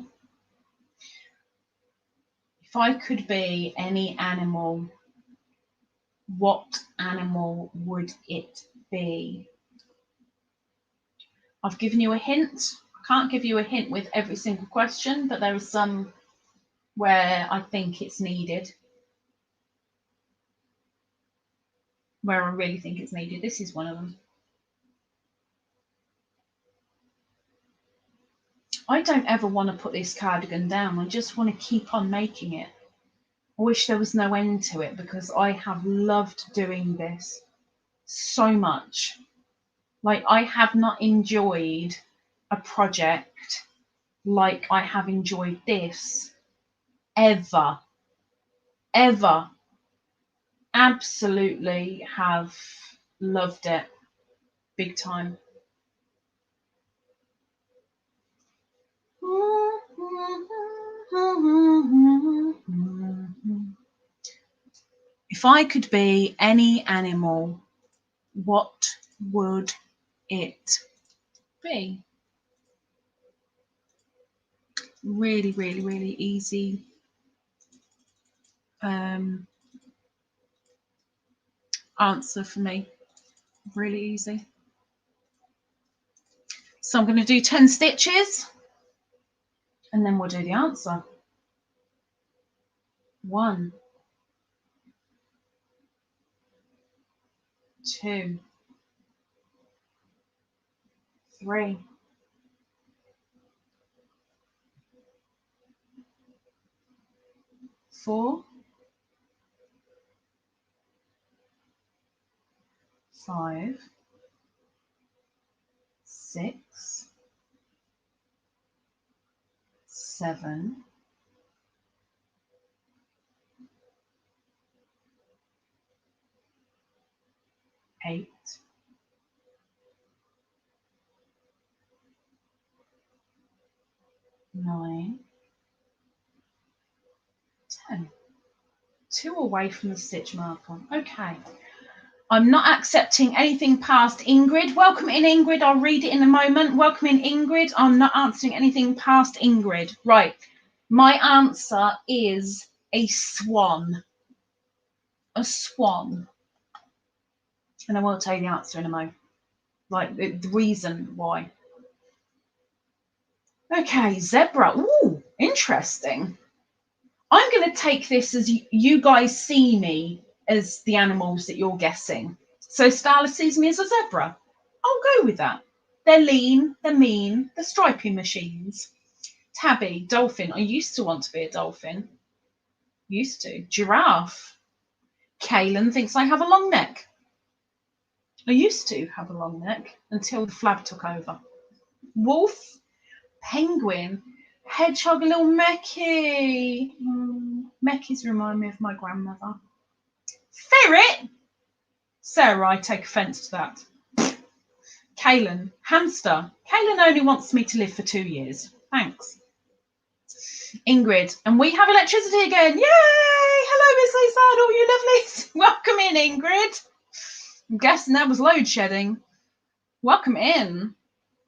If I could be any animal, what animal would it be? I've given you a hint. I can't give you a hint with every single question, but there are some where I think it's needed. Where I really think it's needed. This is one of them. I don't ever want to put this cardigan down. I just want to keep on making it. I wish there was no end to it because I have loved doing this so much. Like, I have not enjoyed a project like I have enjoyed this ever. Absolutely have loved it big time. If I could be any animal, what would it be? Really, really, really easy. Answer for me. Really easy. So I'm going to do 10 stitches and then we'll do the answer. 1, 2, 3, 4, 5, 6, 7, 8, 9, 10. 2 away from the stitch marker. Okay. I'm not accepting anything past Ingrid. Welcome in, Ingrid. I'll read it in a moment. Welcome in, Ingrid. I'm not answering anything past Ingrid. Right. My answer is a swan. A swan. And I will tell you the answer in a moment. Like the reason why. Okay, zebra. Ooh, interesting. I'm going to take this as you guys see me as the animals that you're guessing. So Starla sees me as a zebra. I'll go with that. They're lean, they're mean, they're stripy machines. Tabby, dolphin. I used to want to be a dolphin. Used to. Giraffe. Kaylin thinks I have a long neck. I used to have a long neck until the flab took over. Wolf. Penguin. Hedgehog, a little Mecky. Meckies remind me of my grandmother. Ferret. Sarah, I take offence to that. Kaylin, hamster. Kaylin only wants me to live for 2 years. Thanks. Ingrid, and we have electricity again. Yay! Hello, Miss Lisa, all you lovelies. Welcome in, Ingrid. I'm guessing that was load shedding. Welcome in.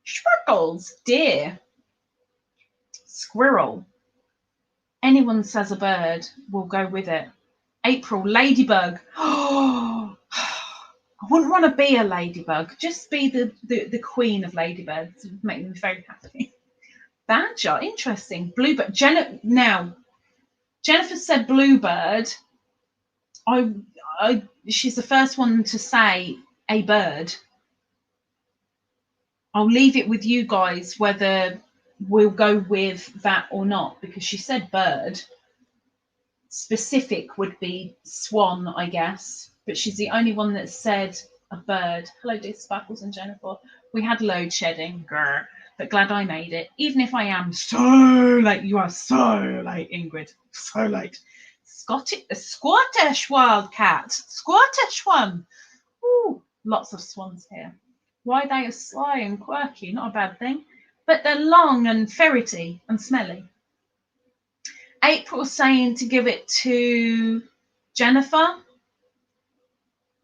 Sparkles, deer. Squirrel. Anyone says a bird, we'll go with it. April, ladybug. Oh, I wouldn't want to be a ladybug. Just be the queen of ladybirds. It would make me very happy. Badger, interesting. Bluebird. Now, Jennifer said bluebird. She's the first one to say a bird. I'll leave it with you guys whether we'll go with that or not, because she said bird. Specific would be swan, I guess, but she's the only one that said a bird. Hello, dear Sparkles and Jennifer. We had load shedding, grr, but glad I made it, even if I am so late. You are so late, Ingrid, so late. Scottish wildcat, Scottish one. Ooh, lots of swans here. Why they are sly and quirky, not a bad thing, but they're long and ferrety and smelly. April saying to give it to Jennifer.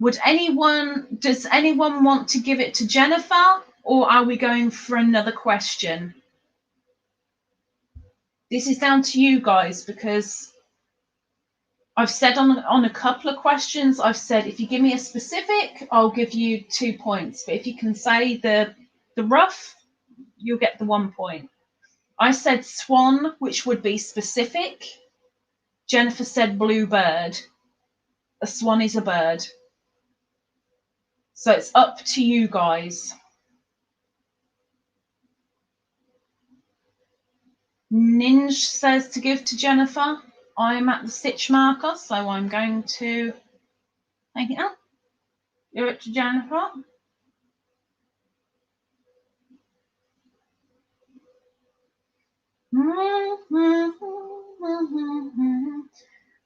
Does anyone want to give it to Jennifer, or are we going for another question? This is down to you guys, because I've said on a couple of questions, I've said if you give me a specific, I'll give you 2 points. But if you can say the rough, you'll get the 1 point. I said swan, which would be specific. Jennifer said bluebird. A swan is a bird. So it's up to you guys. Ninja says to give to Jennifer. I'm at the stitch marker, so I'm going to take it out. Give it to Jennifer.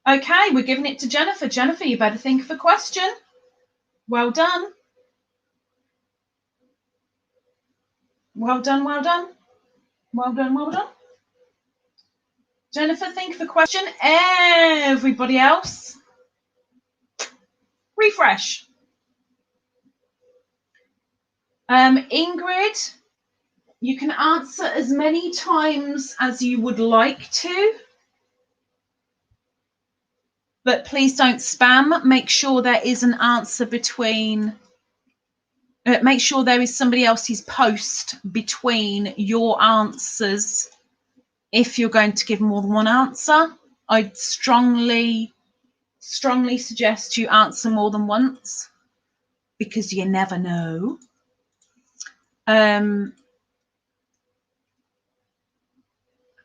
Okay, we're giving it to Jennifer. Jennifer, you better think of a question. Well done. Well done, well done. Well done, well done. Jennifer, think of a question. Everybody else, refresh. Ingrid, you can answer as many times as you would like to, but please don't spam. Make sure there is an answer between. Make sure there is somebody else's post between your answers. If you're going to give more than one answer, I'd strongly suggest you answer more than once, because you never know.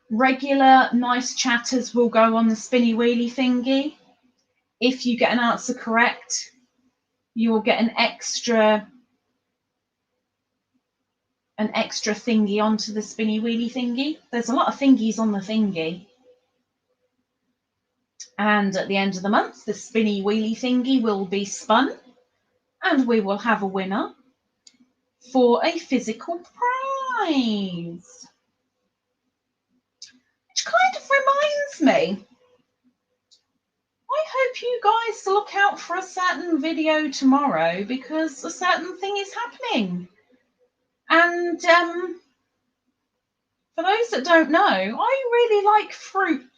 Regular nice chatters will go on the spinny wheelie thingy. If you get an answer correct, you will get an extra thingy onto the spinny wheelie thingy. There's a lot of thingies on the thingy. And at the end of the month, the spinny wheelie thingy will be spun, and we will have a winner for a physical prize. Which kind of reminds me, I hope you guys look out for a certain video tomorrow, because a certain thing is happening. And for those that don't know, I really like fruit.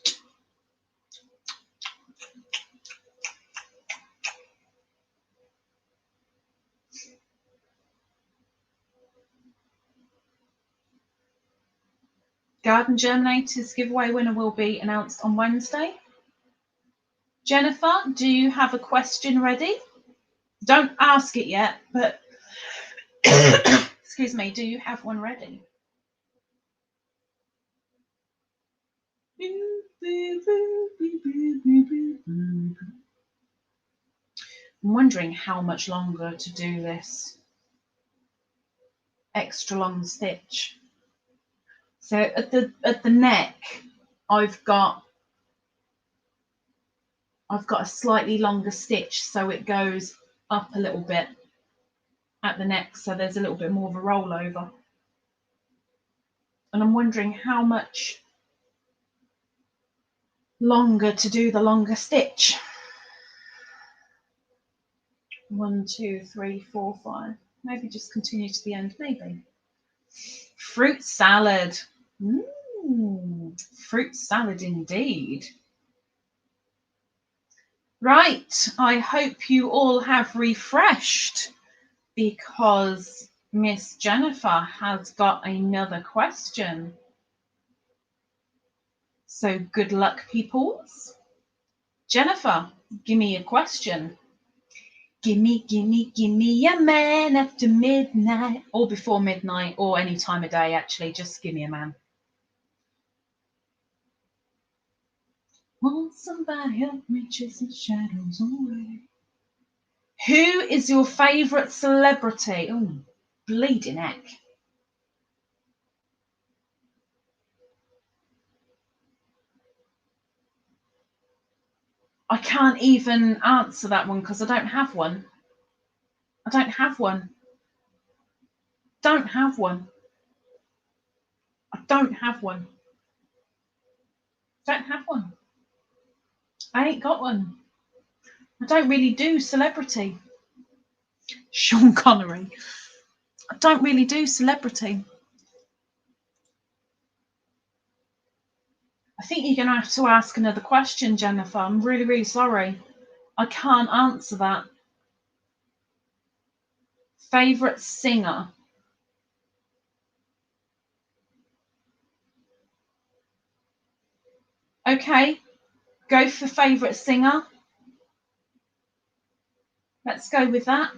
Garden Germinators giveaway winner will be announced on Wednesday. Jennifer, do you have a question ready? Don't ask it yet, but excuse me, do you have one ready? I'm wondering how much longer to do this extra long stitch. So at the neck, I've got a slightly longer stitch, so it goes up a little bit at the neck, so there's a little bit more of a rollover. And I'm wondering how much longer to do the longer stitch. 1, 2, 3, 4, 5. Maybe just continue to the end, maybe. Fruit salad. I'm Ooh, fruit salad indeed. Right, I hope you all have refreshed, because Miss Jennifer has got another question. So good luck, peoples. Jennifer, give me a question. Gimme a man after midnight, or before midnight, or any time of day, actually. Just give me a man. Want somebody help me chase the shadows away. Who is your favourite celebrity? Oh, bleeding heck. I can't even answer that one because I don't have one. I don't have one. Don't have one. I don't have one. Don't have one. I ain't got one. I don't really do celebrity. Sean Connery. I don't really do celebrity. I think you're going to have to ask another question, Jennifer. I'm really, really sorry. I can't answer that. Favourite singer? Okay, go for favourite singer. Let's go with that.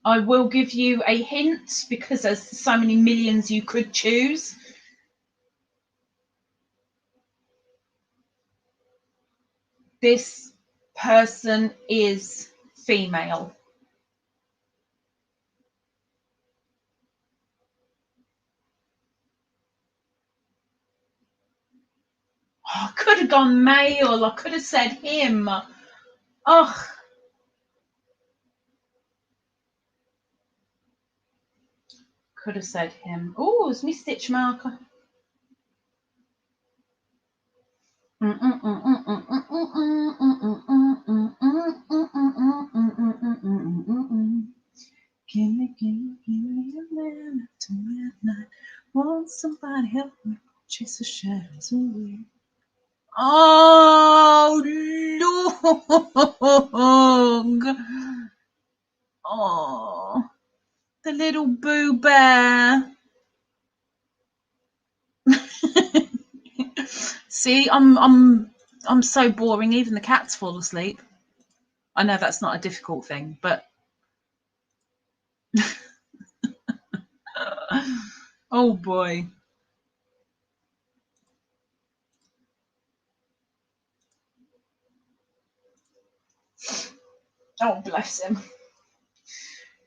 I will give you a hint because there's so many millions you could choose. This person is female. Oh, I could have gone male. I could have said him. Oh. Could have said him. Oh, it's me stitch marker. Gimme a man after midnight. Won't somebody help me chase the shadows away? Oh, look! Oh, the little Boo Bear. See, I'm so boring. Even the cats fall asleep. I know that's not a difficult thing, but oh boy. Oh, bless him.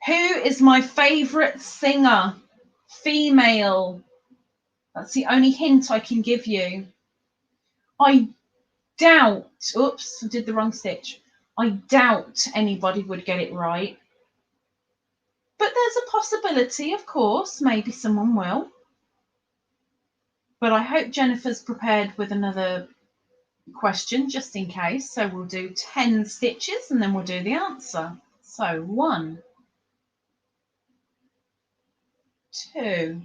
Who is my favourite singer? Female. That's the only hint I can give you. I doubt, oops, I did the wrong stitch. I doubt anybody would get it right. But there's a possibility, of course, maybe someone will. But I hope Jennifer's prepared with another question just in case. So we'll do 10 stitches and then we'll do the answer. So 1, 2,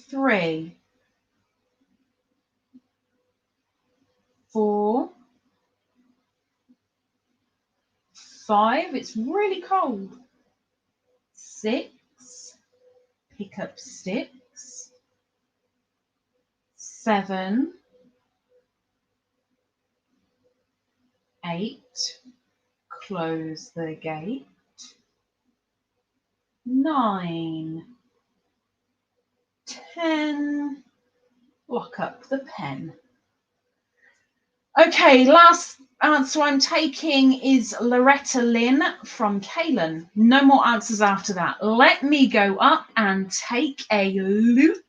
3, 4, 5. It's really cold. 6. Pick up sticks. 7, 8. Close the gate. 9, 10. Lock up the pen. Okay, last answer I'm taking is Loretta Lynn from Kalen. No more answers after that. Let me go up and take a look.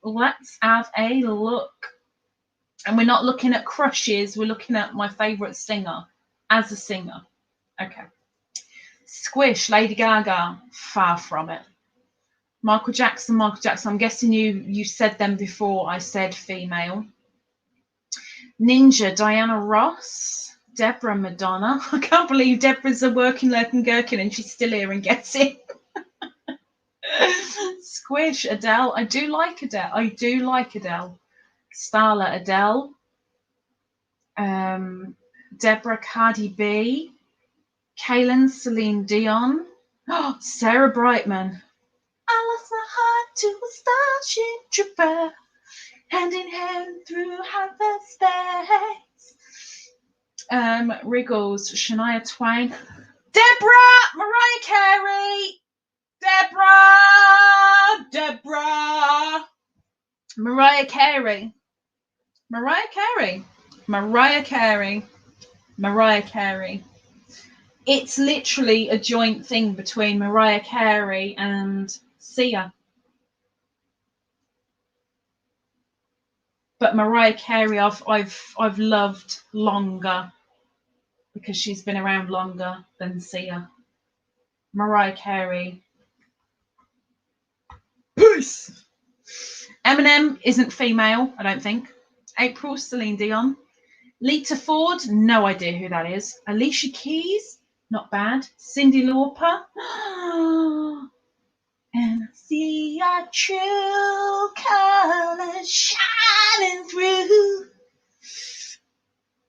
Let's have a look. And we're not looking at crushes. We're looking at my favourite singer as a singer. Okay. Squish, Lady Gaga. Far from it. Michael Jackson. I'm guessing you said them before I said female. Ninja, Diana Ross. Deborah, Madonna. I can't believe Deborah's a working lurking gherkin and she's still here and gets it. Squish, Adele. I do like Adele. I do like Adele. Starla, Adele. Deborah, Cardi B. Kaylin, Celine Dion. Oh, Sarah Brightman. I lost my heart to a starship trooper, hand in hand through hyperspace. Wriggles, Shania Twain. Deborah, Mariah Carey. Deborah. Mariah Carey. It's literally a joint thing between Mariah Carey and Sia. But Mariah Carey I've loved longer because she's been around longer than Sia. Mariah Carey. Peace. Eminem isn't female, I don't think. April, Celine Dion. Lita Ford, no idea who that is. Alicia Keys, not bad. Cyndi Lauper. And I see our true colors shining through.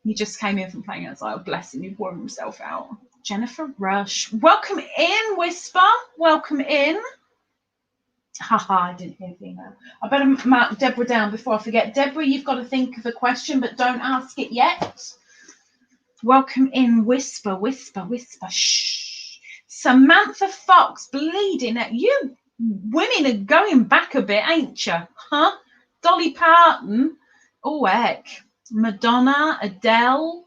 He just came in from playing outside. Oh, bless him, he wore himself out. Jennifer Rush. Welcome in, Whisper. Welcome in. Haha, I didn't hear female. I better mark Deborah down before I forget. Deborah, you've got to think of a question, but don't ask it yet. Welcome in, Whisper. Shh. Samantha Fox, bleeding at you. Women are going back a bit, ain't you? Huh? Dolly Parton. Oh, heck. Madonna, Adele.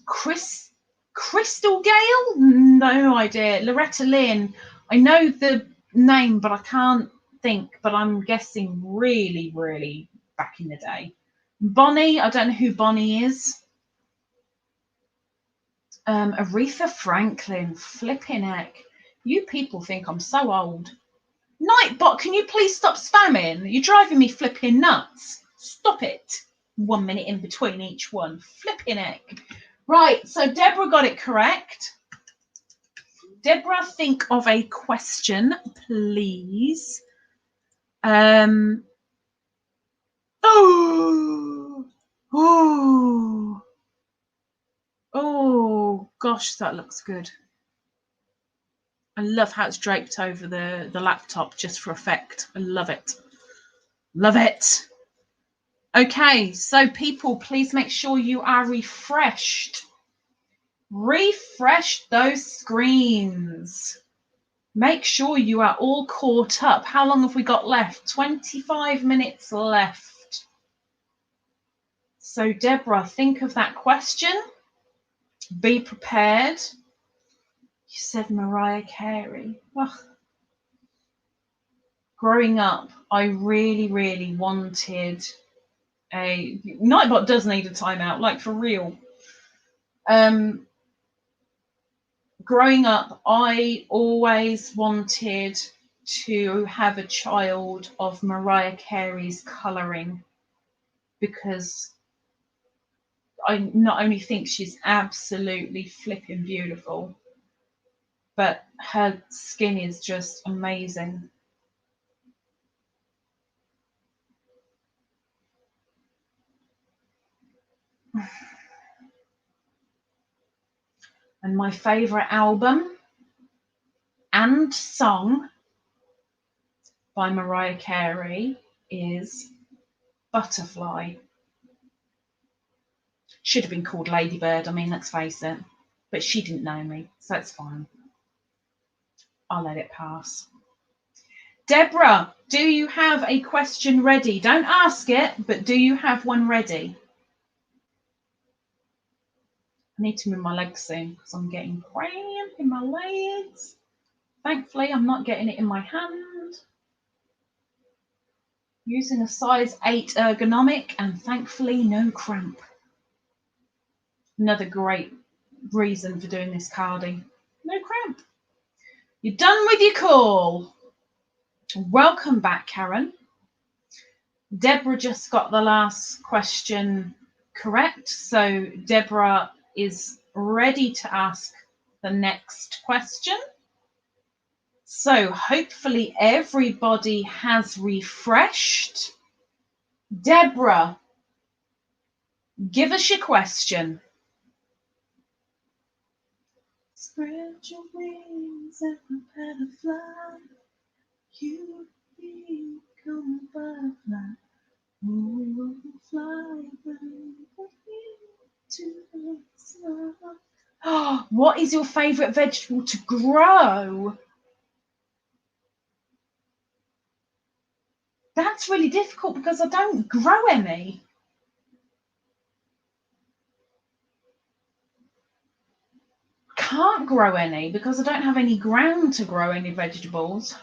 Crystal Gale? No idea. Loretta Lynn. I know the name, but I can't think. But I'm guessing really, really back in the day. Bonnie. I don't know who Bonnie is. Aretha Franklin. Flipping heck. You people think I'm so old. Nightbot, can you please stop spamming? You're driving me flipping nuts. Stop it. 1 minute in between each one. Flipping heck. Right, so Deborah got it correct. Deborah, think of a question, please. Oh, gosh, that looks good. I love how it's draped over the laptop just for effect. I love it. Love it. Okay, so people, please make sure you are refreshed. Refresh those screens. Make sure you are all caught up. How long have we got left? 25 minutes left. So, Deborah, think of that question. Be prepared. You said Mariah Carey. Well, growing up, I really, really wanted a... Nightbot does need a timeout, like for real. Growing up, I always wanted to have a child of Mariah Carey's colouring because I not only think she's absolutely flipping beautiful, but her skin is just amazing. And my favourite album and song by Mariah Carey is Butterfly. Should have been called Ladybird, I mean, let's face it. But she didn't know me, so it's fine. I'll let it pass. Deborah, do you have a question ready? Don't ask it, but do you have one ready? I need to move my legs soon because I'm getting cramp in my legs. Thankfully, I'm not getting it in my hand. Using a size 8 ergonomic and thankfully no cramp. Another great reason for doing this carding. No cramp. You're done with your call. Welcome back, Karen. Deborah just got the last question correct. So Deborah is ready to ask the next question. So hopefully everybody has refreshed. Deborah, give us your question. Spread your wings and prepare to fly. You become a butterfly. Oh, fly to the sky. What is your favourite vegetable to grow? That's really difficult because I don't grow any. Can't grow any because I don't have any ground to grow any vegetables.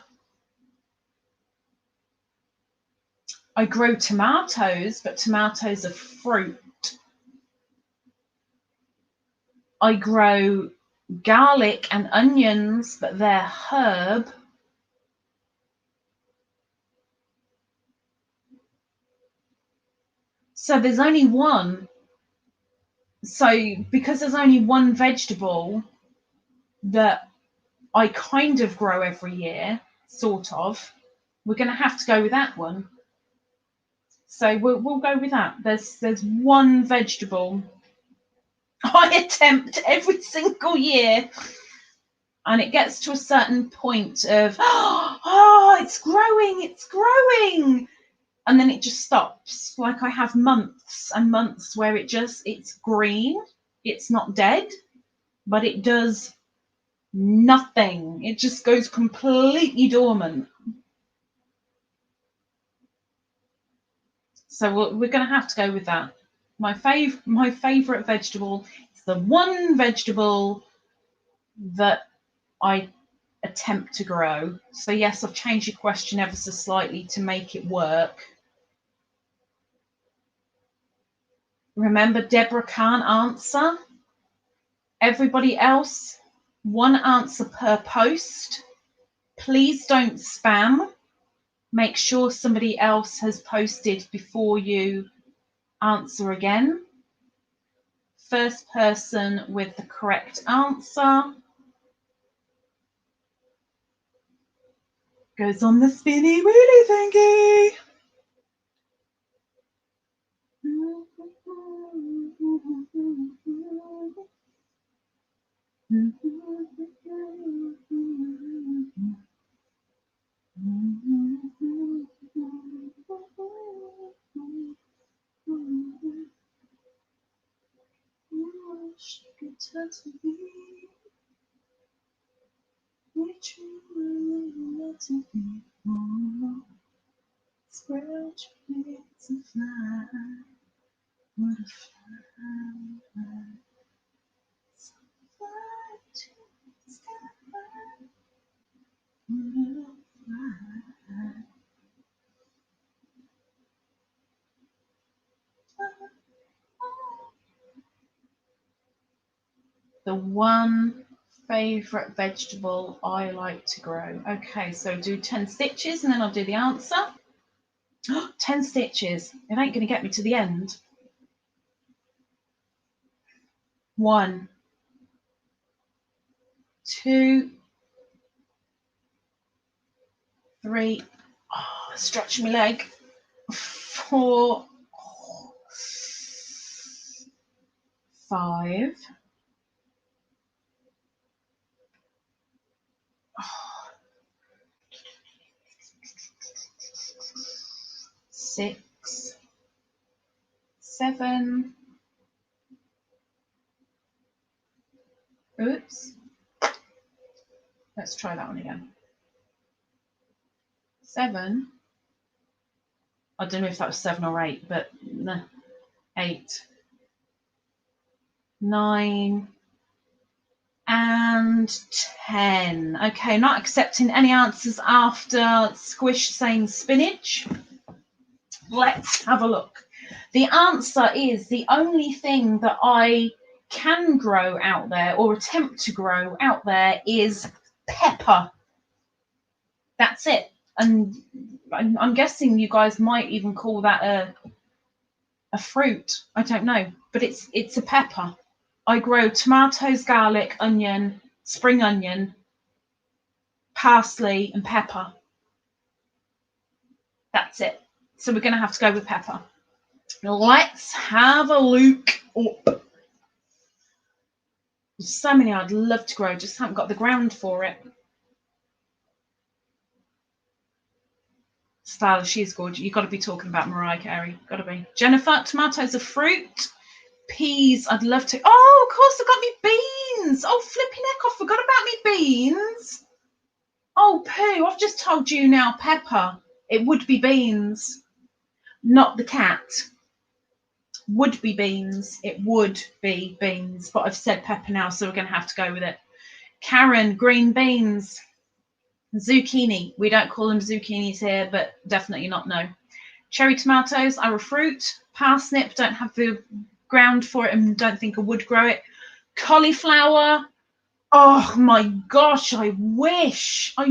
I grow tomatoes, but tomatoes are fruit. I grow garlic and onions, but they're herb. So there's only one. So because there's only one vegetable that I kind of grow every year, sort of, we're going to have to go with that one. So we'll go with that. There's one vegetable I attempt every single year, and it gets to a certain point of, oh, it's growing, and then it just stops. Like I have months and months where it's green, it's not dead, but it does nothing. It just goes completely dormant. So we're going to have to go with that. My favorite vegetable is the one vegetable that I attempt to grow. So yes, I've changed your question ever so slightly to make it work. Remember, Deborah can't answer. Everybody else, one answer per post. Please don't spam. Make sure somebody else has posted before you answer again. First person with the correct answer goes on the spinny wheelie thingy. Spread your wings and fly. What a fly. Fly to the sky. What a fly. The one favourite vegetable I like to grow. Okay, so do 10 stitches and then I'll do the answer. 10 stitches. It ain't going to get me to the end. 1, 2, 3. Oh, stretch my leg. 4, 5. 6, 7. Oops. Let's try that one again. 7. I don't know if that was 7 or 8, but 8, 9, and 10. Okay, not accepting any answers after Squish saying spinach. Let's have a look. The answer is the only thing that I can grow out there or attempt to grow out there is pepper. That's it. And I'm guessing you guys might even call that a fruit. I don't know, but it's a pepper. I grow tomatoes, garlic, onion, spring onion, parsley, and pepper. That's it. So we're going to have to go with pepper. Let's have a look up. There's so many I'd love to grow, just haven't got the ground for it. Style, she's gorgeous. You've got to be talking about Mariah Carey. Got to be. Jennifer, tomatoes are fruit. Peas, I'd love to. Oh, of course, I've got me beans. Oh, flipping heck, I forgot about me beans. Oh, poo, I've just told you now, pepper. It would be beans, not the cat. Would be beans. It would be beans, but I've said pepper now, so we're going to have to go with it. Karen, green beans. Zucchini. We don't call them zucchinis here, but definitely not no. Cherry tomatoes are a fruit. Parsnip, don't have the ground for it and don't think I would grow it. Cauliflower. Oh my gosh, I wish I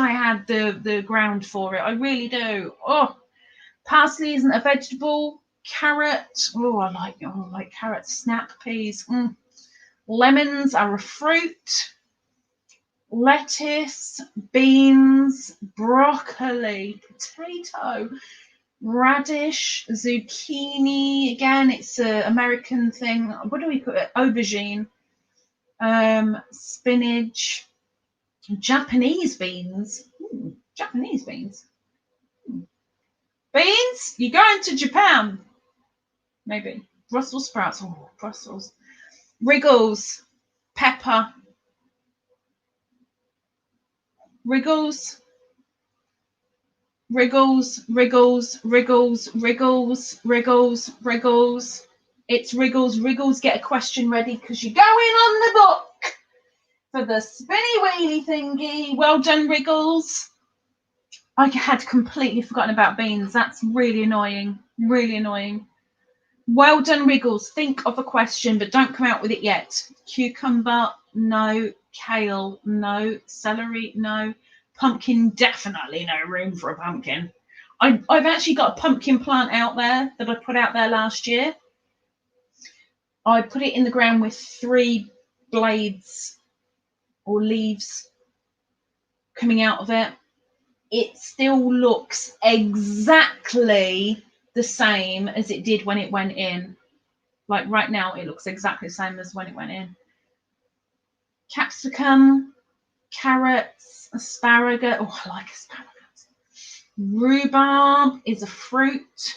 had the ground for it. I really do. Oh, parsley isn't a vegetable. Carrot. Oh, I like carrots. Snap peas. Lemons are a fruit. Lettuce, beans, broccoli, potato, radish, zucchini. Again, it's an American thing. What do we put it? Aubergine. Spinach. Japanese beans. Japanese beans. Beans? You're going to Japan. Maybe. Brussels sprouts. Oh, Brussels. Wriggles. Pepper. Wriggles. Wriggles, Wriggles, Wriggles, Wriggles, Wriggles, Wriggles. It's Wriggles. Wriggles, get a question ready because you're going on the book for the spinny wheelie thingy. Well done, Wriggles. I had completely forgotten about beans. That's really annoying. Really annoying. Well done, Wriggles. Think of a question, but don't come out with it yet. Cucumber, no. Kale, no. Celery, no. Pumpkin, definitely no room for a pumpkin. I've actually got a pumpkin plant out there that I put out there last year. I put it in the ground with 3 blades or leaves coming out of it. It still looks exactly the same as it did when it went in. Like right now, it looks exactly the same as when it went in. Capsicum, carrots, asparagus. Oh, I like asparagus. Rhubarb is a fruit.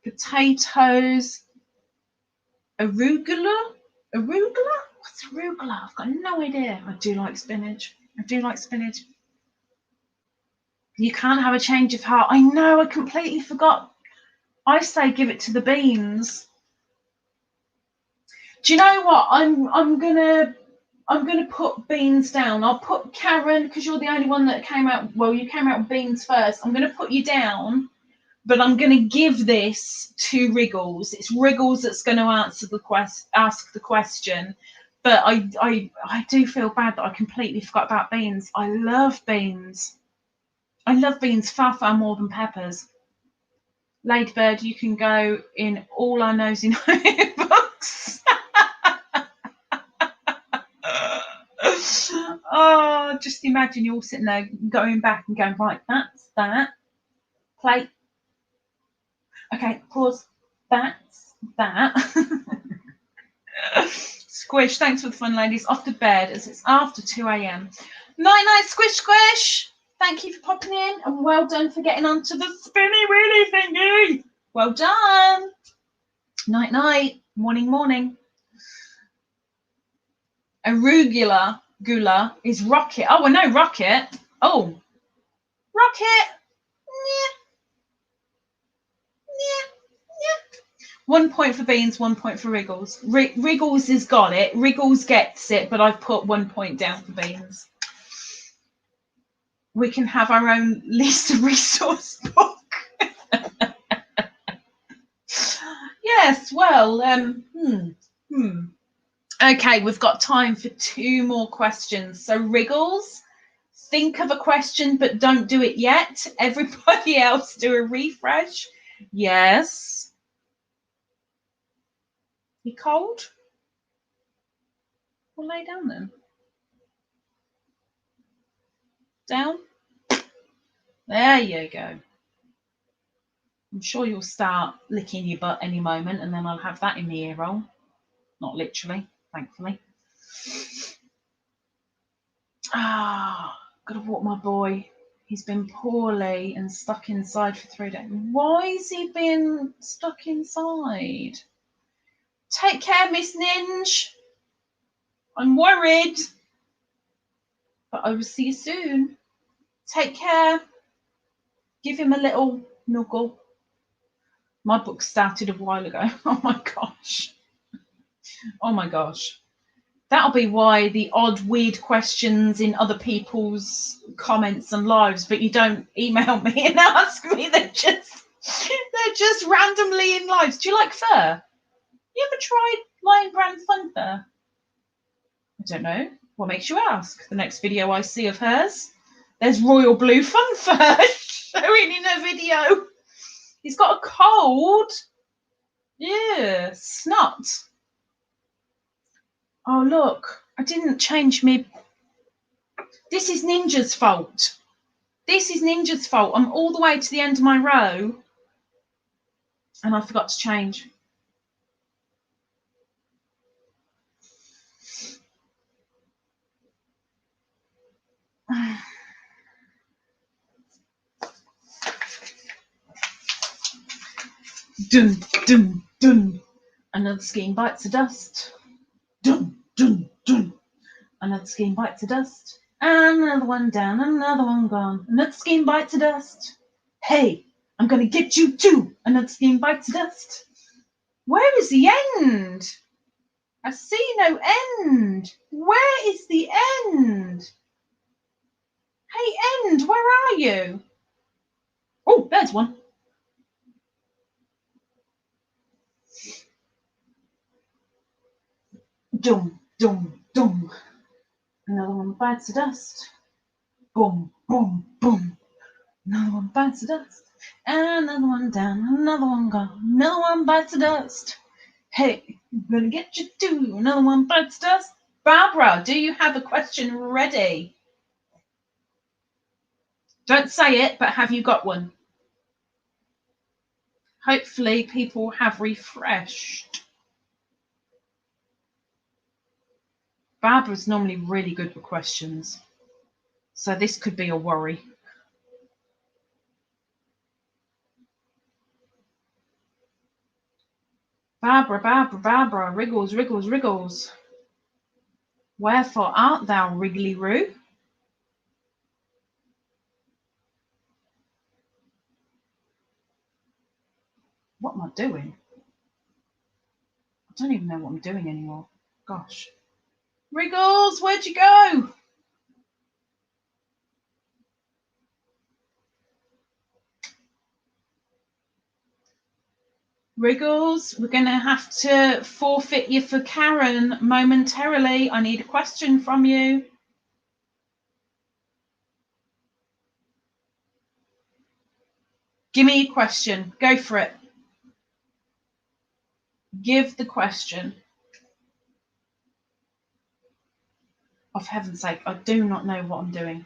Potatoes. Arugula? Arugula? What's arugula? I've got no idea. I do like spinach. I do like spinach. You can't have a change of heart. I know, I completely forgot. I say give it to the beans. Do you know what? I'm gonna put beans down. I'll put Karen, because you're the only one that came out. Well, you came out with beans first. I'm gonna put you down, but I'm gonna give this to Wriggles. It's Wriggles that's going to answer ask the question. But I do feel bad that I completely forgot about beans. I love beans. I love beans far more than peppers. Ladybird, you can go in all our nosy books. Oh, just imagine you're all sitting there going back and going, right, that's that. Plate. Okay, pause. That's that. Squish, thanks for the fun, ladies. Off to bed as it's after 2 a.m. Night, Squish, Squish. Thank you for popping in and well done for getting onto the spinny wheelie thingy. Well done. Night. Morning. Arugula gula is rocket. Oh, I know rocket. Oh, rocket. Yeah. 1 point for beans, 1 point for Wriggles. Wriggles has got it. Wriggles gets it, but I've put 1 point down for beans. We can have our own Lisa resource book. Yes, well, Okay, we've got time for 2 more questions. So Wriggles, think of a question, but don't do it yet. Everybody else do a refresh. Yes. You cold? Well, lay down then. Down. There you go. I'm sure you'll start licking your butt any moment, and then I'll have that in the ear roll. Not literally, thankfully. Gotta walk my boy. He's been poorly and stuck inside for 3 days. Why has he been stuck inside? Take care, Miss Ninja. I'm worried. But I will see you soon. Take care. Give him a little nuggle. My book started a while ago. Oh my gosh. Oh my gosh. That'll be why the odd, weird questions in other people's comments and lives, but you don't email me and ask me. They're just randomly in lives. Do you like fur? You ever tried Lion Brand Fun Fur? I don't know. What makes you ask? The next video I see of hers, there's Royal Blue Fun Fur showing in a video. He's got a cold. Yeah, snot. Oh, look, I didn't change me. This is Ninja's fault. This is Ninja's fault. I'm all the way to the end of my row and I forgot to change. Dun, dun, dun. Another skein bites the dust. Dun, dun, dun. Another skein bites the dust. Another one down, another one gone. Another skein bites the dust. Hey, I'm going to get you too. Another skein bites the dust. Where is the end? I see no end. Where is the end? Hey, end, where are you? Oh, there's one. Dum, dum, dum. Another one bites the dust. Boom, boom, boom. Another one bites the dust. Another one down, another one gone. Another one bites the dust. Hey, I'm gonna get you too. Another one bites the dust. Barbara, do you have a question ready? Don't say it, but have you got one? Hopefully people have refreshed. Barbara's normally really good with questions, so this could be a worry. Barbara, Barbara, Barbara, wriggles, wriggles, wriggles. Wherefore art thou, Wriggly-Roo? What am I doing? I don't even know what I'm doing anymore. Gosh. Wriggles, where'd you go? Wriggles, we're going to have to forfeit you for Karen momentarily. I need a question from you. Give me a question. Go for it. Give the question. Oh, for heaven's sake, I do not know what I'm doing.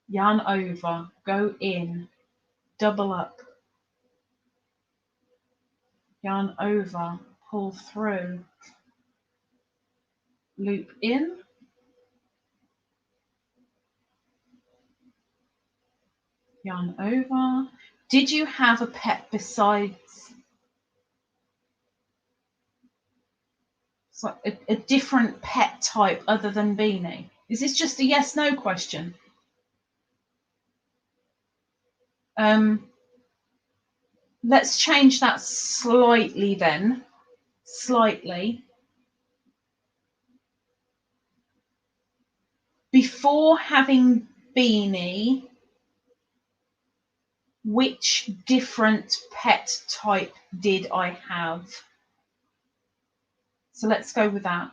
Yarn over, go in, double up. Yarn over, pull through, loop in, yarn over. Did you have a pet besides a different pet type other than Beanie? Is this just a yes no question? Let's change that slightly then. Slightly. Before having Beanie, which different pet type did I have? So let's go with that.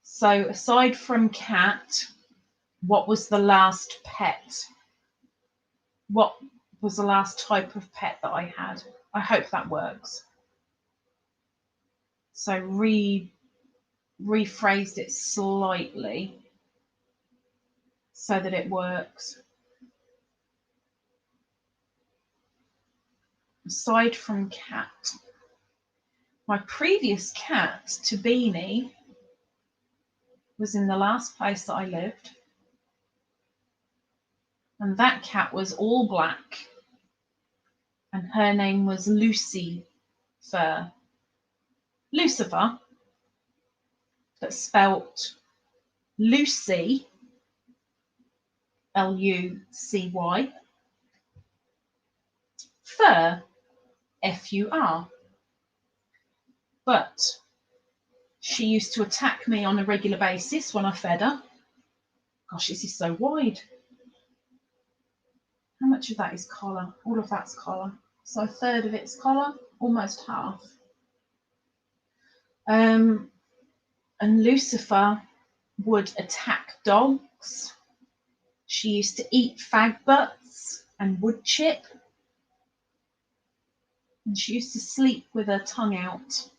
So aside from cat, what was the last pet? What was the last type of pet that I had? I hope that works. So rephrased it slightly. so that it works. Aside from cat, my previous cat to Beanie was in the last place that I lived, and that cat was all black, and her name was Lucifer, but spelt Lucy, Lucy, fur, Fur. But she used to attack me on a regular basis when I fed her. Gosh, this is so wide. How much of that is collar? All of that's collar. So a third of it's collar, almost half. And Lucifer would attack dogs. She used to eat fag butts and wood chip. And she used to sleep with her tongue out.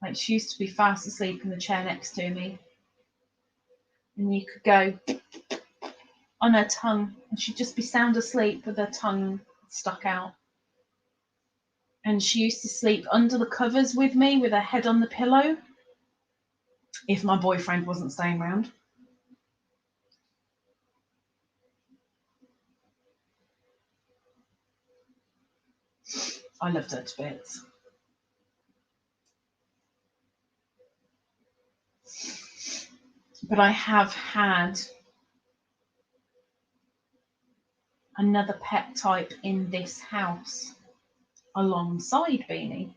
Like, she used to be fast asleep in the chair next to me. And you could go on her tongue, and she'd just be sound asleep with her tongue stuck out. And she used to sleep under the covers with me with her head on the pillow if my boyfriend wasn't staying around. I loved her to bits. But I have had another pet type in this house alongside Beanie.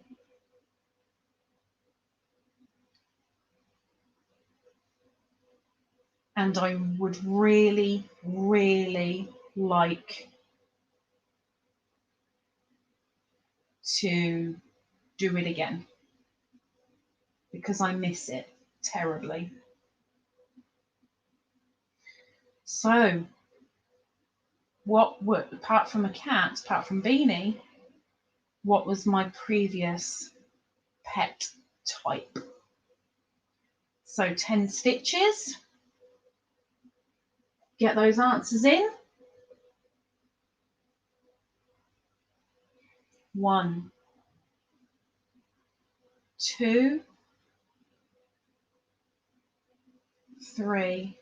And I would really, really like to do it again because I miss it terribly. So, apart from a cat, apart from Beanie, what was my previous pet type? So 10 stitches. Get those answers in. 1, 2, 3,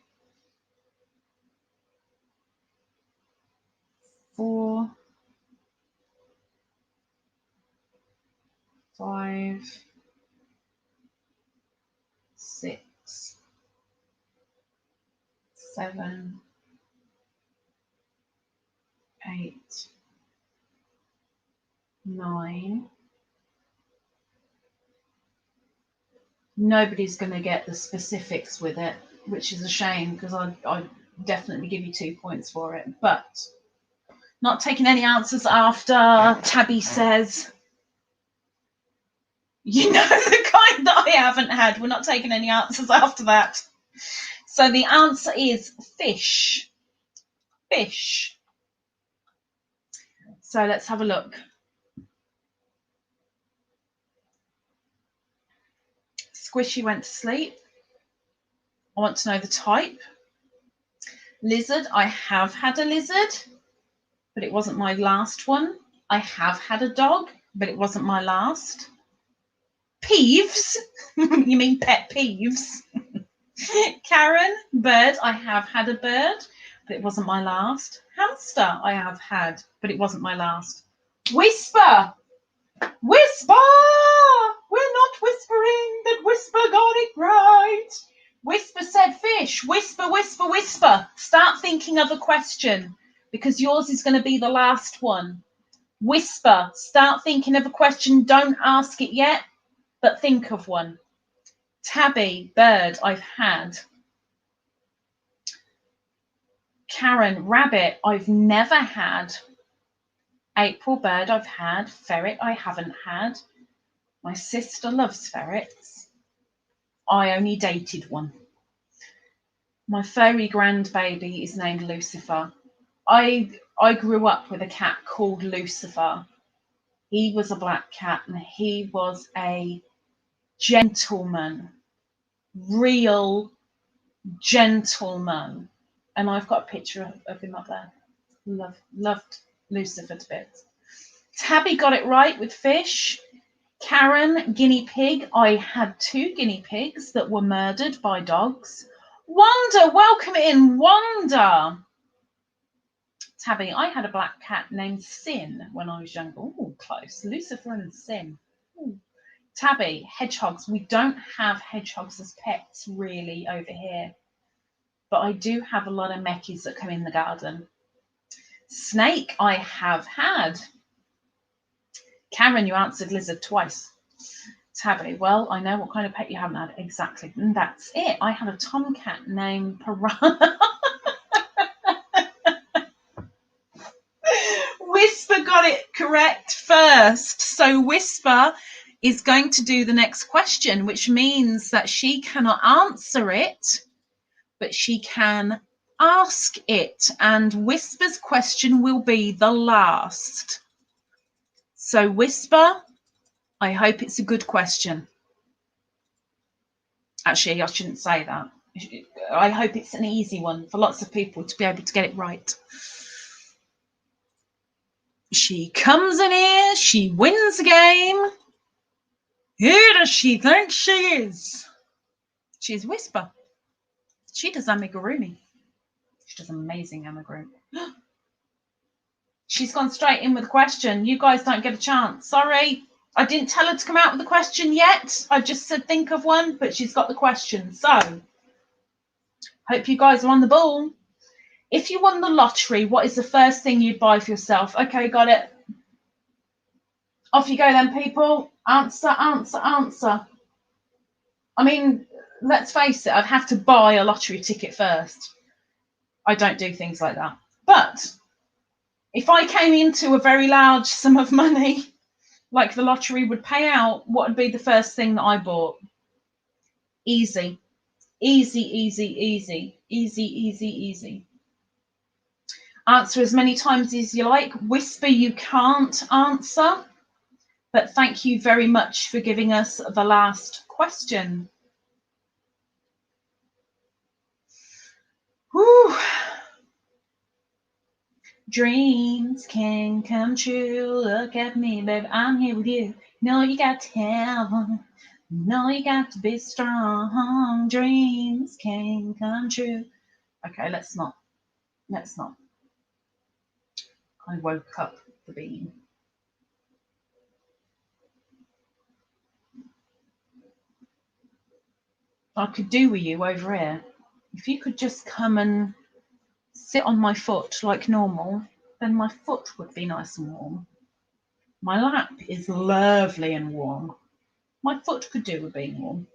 4, 5, 6, 7, 8, 9. Nobody's going to get the specifics with it, which is a shame because I'd definitely give you 2 points for it. But not taking any answers after Tabby says, you know, the kind that I haven't had. We're not taking any answers after that. So the answer is fish. Fish. So let's have a look. Squishy went to sleep. I want to know the type. Lizard. I have had a lizard, but it wasn't my last one. I have had a dog, but it wasn't my last. Peeves. You mean pet peeves? Karen. Bird. I have had a bird, but it wasn't my last. Hamster. I have had, but it wasn't my last. Whisper. Whisper. We're not whispering, but Whisper got it right. Whisper said fish. Whisper, whisper, whisper. Start thinking of a question because yours is going to be the last one. Whisper. Start thinking of a question. Don't ask it yet, but think of one. Tabby, bird, I've had. Karen, rabbit, I've never had. April, bird, I've had. Ferret, I haven't had. My sister loves ferrets. I only dated one. My furry grandbaby is named Lucifer. I grew up with a cat called Lucifer. He was a black cat and he was a gentleman, real gentleman. And I've got a picture of him up there. Loved Lucifer to bits. Tabby got it right with fish. Karen, guinea pig. I had 2 guinea pigs that were murdered by dogs. Wanda, welcome in, Wanda. Tabby, I had a black cat named Sin when I was younger. Oh, close. Lucifer and Sin. Ooh. Tabby, hedgehogs. We don't have hedgehogs as pets really over here, but I do have a lot of meckies that come in the garden. Snake, I have had. Karen, you answered lizard twice. Tabby, well, I know what kind of pet you haven't had. Exactly. And that's it. I had a tomcat named Piranha. Whisper got it correct first. So Whisper is going to do the next question, which means that she cannot answer it, but she can ask it. And Whisper's question will be the last. So Whisper, I hope it's a good question. Actually, I shouldn't say that. I hope it's an easy one for lots of people to be able to get it right. She comes in here, she wins the game. Who does she think she is? She's Whisper. She does amigurumi. She does amazing amigurumi. She's gone straight in with a question. You guys don't get a chance. Sorry. I didn't tell her to come out with a question yet. I just said think of one, but she's got the question. So, hope you guys are on the ball. If you won the lottery, what is the first thing you'd buy for yourself? Okay, got it. Off you go then, people. Answer, answer, answer. I mean, let's face it, I'd have to buy a lottery ticket first. I don't do things like that. But if I came into a very large sum of money, like the lottery would pay out, what would be the first thing that I bought? Easy. Easy, easy, easy. Easy, easy, easy. Answer as many times as you like. Whisper you can't answer. But thank you very much for giving us the last question. Whew. Dreams can come true. Look at me, baby, I'm here with you. No, you got to have one. No, you got to be strong. Dreams can come true. Okay, let's not. I woke up the bean. I could do with you over here. If you could just come and sit on my foot like normal, then my foot would be nice and warm. My lap is lovely and warm. My foot could do with being warm.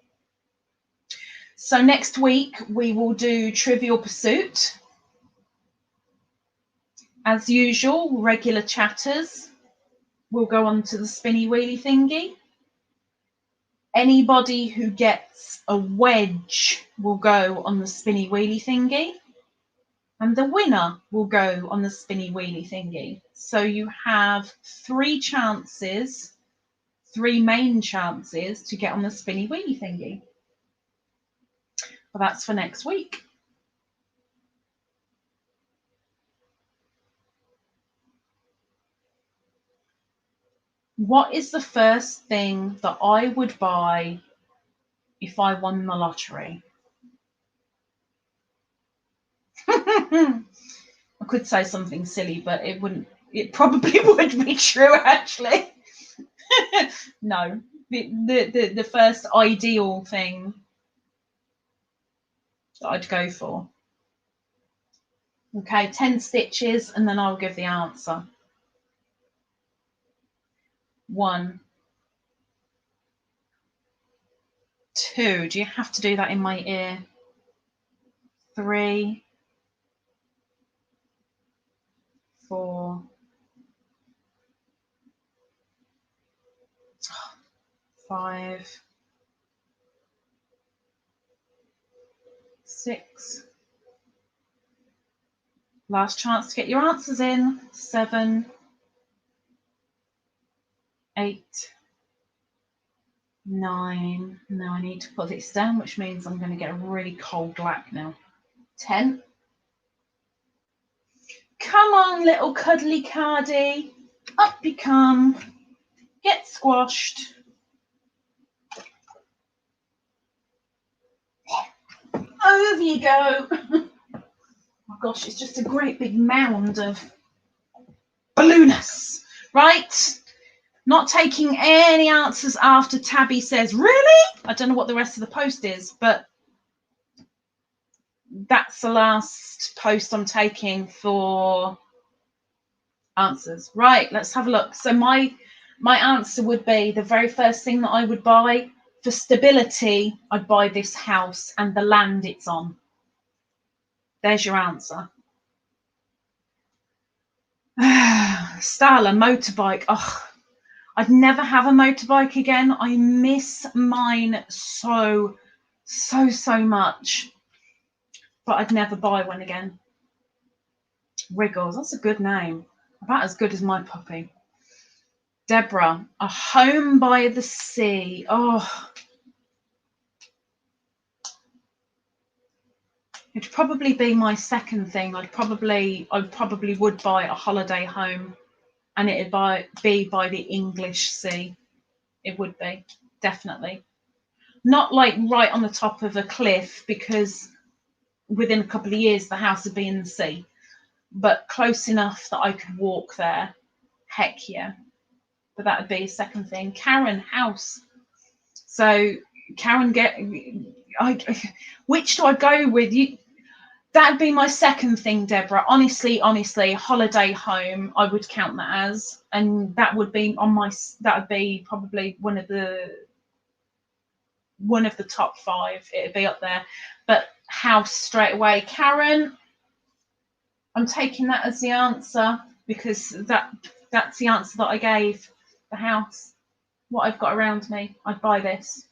So next week we will do Trivial Pursuit. As usual, regular chatters will go on to the spinny wheelie thingy. Anybody who gets a wedge will go on the spinny wheelie thingy. And the winner will go on the spinny wheelie thingy. So you have 3 chances, 3 main chances to get on the spinny wheelie thingy. But that's for next week. What is the first thing that I would buy if I won the lottery? I could say something silly, but it wouldn't. It probably would be true, actually. No, the first ideal thing that I'd go for. Okay, 10 stitches, and then I'll give the answer. 1, 2. Do you have to do that in my ear? 3, 4, 5, 6. Last chance to get your answers in. 7, 8, 9. Now I need to put this down, which means I'm going to get a really cold black now. 10. Come on, little cuddly cardie. Up you come. Get squashed. Over you go. Oh my gosh, it's just a great big mound of balloonus. Right? Not taking any answers after Tabby says, really? I don't know what the rest of the post is, but that's the last post I'm taking for answers. Right, let's have a look. So my answer would be the very first thing that I would buy for stability, I'd buy this house and the land it's on. There's your answer. Starla, motorbike. Oh, I'd never have a motorbike again. I miss mine so much. But I'd never buy one again. Wriggles, that's a good name. About as good as my puppy. Deborah, a home by the sea. Oh, it'd probably be my second thing. I probably would buy a holiday home, and it'd be by the English Sea. It would be, definitely. Not like right on the top of a cliff, because within a couple of years the house would be in the sea, but close enough that I could walk there. Heck yeah. But that would be a second thing. Karen, house. So Karen, which do I go with? That'd be my second thing, Deborah. Honestly, holiday home, I would count that as, and that would be probably one of the top 5. It'd be up there. But house straight away. Karen, I'm taking that as the answer, because that's the answer that I gave. The house, what I've got around me, I'd buy this.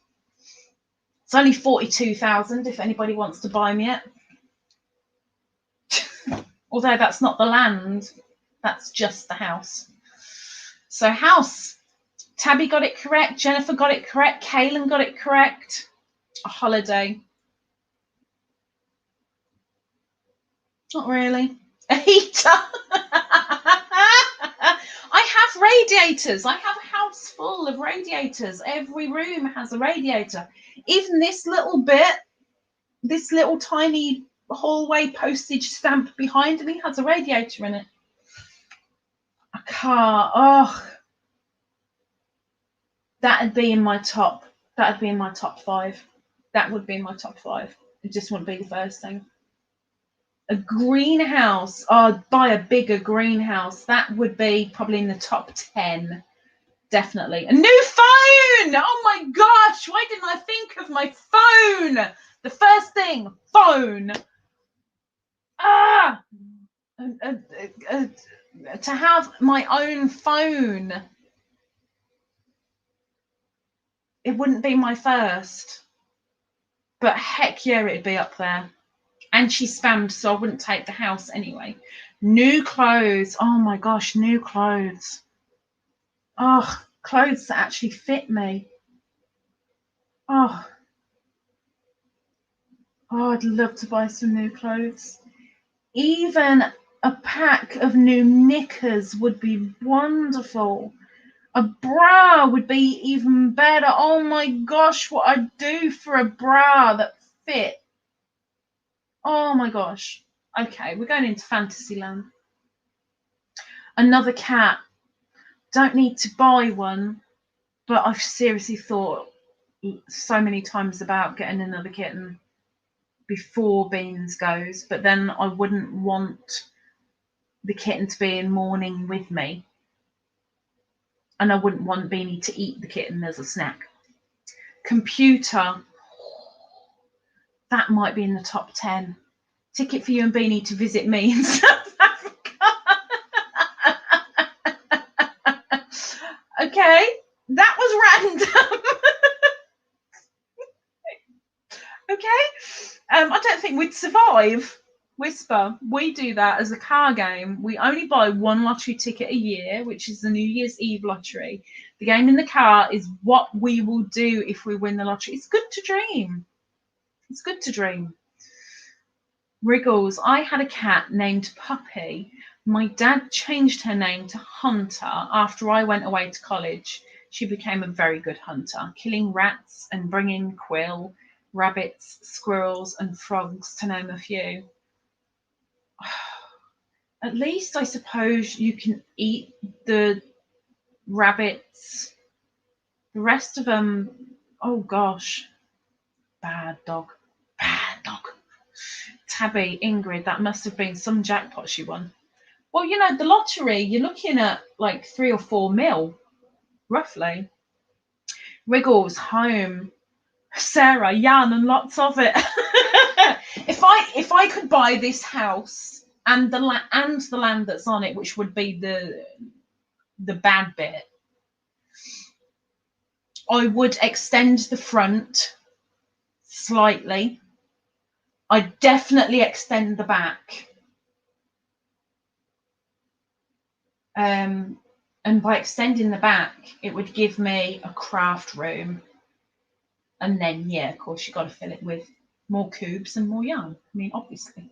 It's only 42,000 if anybody wants to buy me it. Although that's not the land, that's just the house. So house. Tabby got it correct. Jennifer got it correct. Kaylin got it correct. A holiday. Not really. A heater. I have radiators. I have a house full of radiators. Every room has a radiator. Even this little bit, this little tiny hallway postage stamp behind me has a radiator in it. A car. Oh, that'd be in my top 5. That would be in my top 5. It just wouldn't be the first thing. A greenhouse. I'd buy a bigger greenhouse. That would be probably in the top 10. Definitely. A new phone. Oh my gosh, why didn't I think of my phone? The first thing, phone. To have my own phone. It wouldn't be my first, but heck yeah, it'd be up there. And she spammed, so I wouldn't take the house anyway. New clothes. Oh my gosh, new clothes. Oh, clothes that actually fit me. Oh, I'd love to buy some new clothes. Even a pack of new knickers would be wonderful. A bra would be even better. Oh my gosh, what I'd do for a bra that fit. Oh my gosh. Okay, we're going into fantasy land. Another cat. Don't need to buy one, but I've seriously thought so many times about getting another kitten before Beans goes, but then I wouldn't want the kitten to be in mourning with me, and I wouldn't want Beanie to eat the kitten as a snack. Computer, that might be in the top 10. Ticket for you and Beanie to visit me in South Africa. Okay, that was random. Okay, I don't think we'd survive. Whisper, we do that as a car game. We only buy one lottery ticket a year, which is the New Year's Eve lottery. The game in the car is what we will do if we win the lottery. It's good to dream. It's good to dream. Wriggles, I had a cat named Puppy. My dad changed her name to Hunter after I went away to college. She became a very good hunter, killing rats and bringing quill, rabbits, squirrels, and frogs, to name a few. At least I suppose you can eat the rabbits. The rest of them, oh gosh, bad dog, bad dog. Tabby, Ingrid, that must have been some jackpot she won. Well, you know, the lottery, you're looking at like 3 or 4 mil, roughly. Wriggles, home. Sarah, Jan, and lots of it. If I could buy this house and the land that's on it, which would be the bad bit, I would extend the front slightly. I'd definitely extend the back. And by extending the back, it would give me a craft room. And then, yeah, of course, you've got to fill it with more cubes and more yarn. I mean, obviously.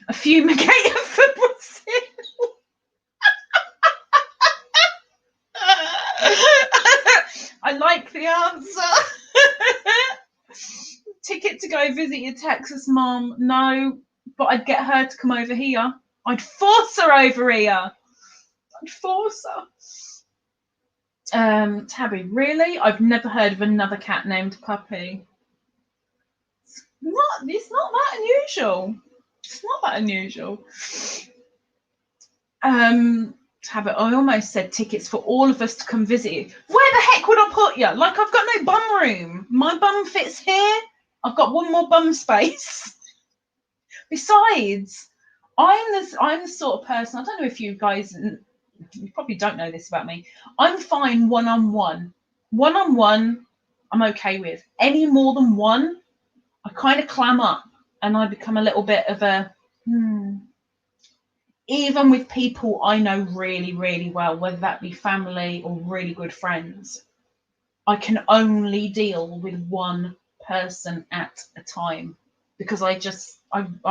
A fumigator for Brazil. I like the answer. Ticket to go visit your Texas mom. No, but I'd get her to come over here. I'd force her over here. I'd force her. Tabby, really? I've never heard of another cat named Puppy. It's not that unusual. It's not that unusual. Tabby, I almost said tickets for all of us to come visit you. Where the heck would I put you? Like, I've got no bum room. My bum fits here. I've got one more bum space. Besides, I'm the sort of person, I don't know if you guys, you probably don't know this about me. I'm fine one-on-one. One-on-one, I'm okay with. Any more than one, I kind of clam up and I become a little bit of a, Even with people I know really, really well, whether that be family or really good friends, I can only deal with one person at a time because I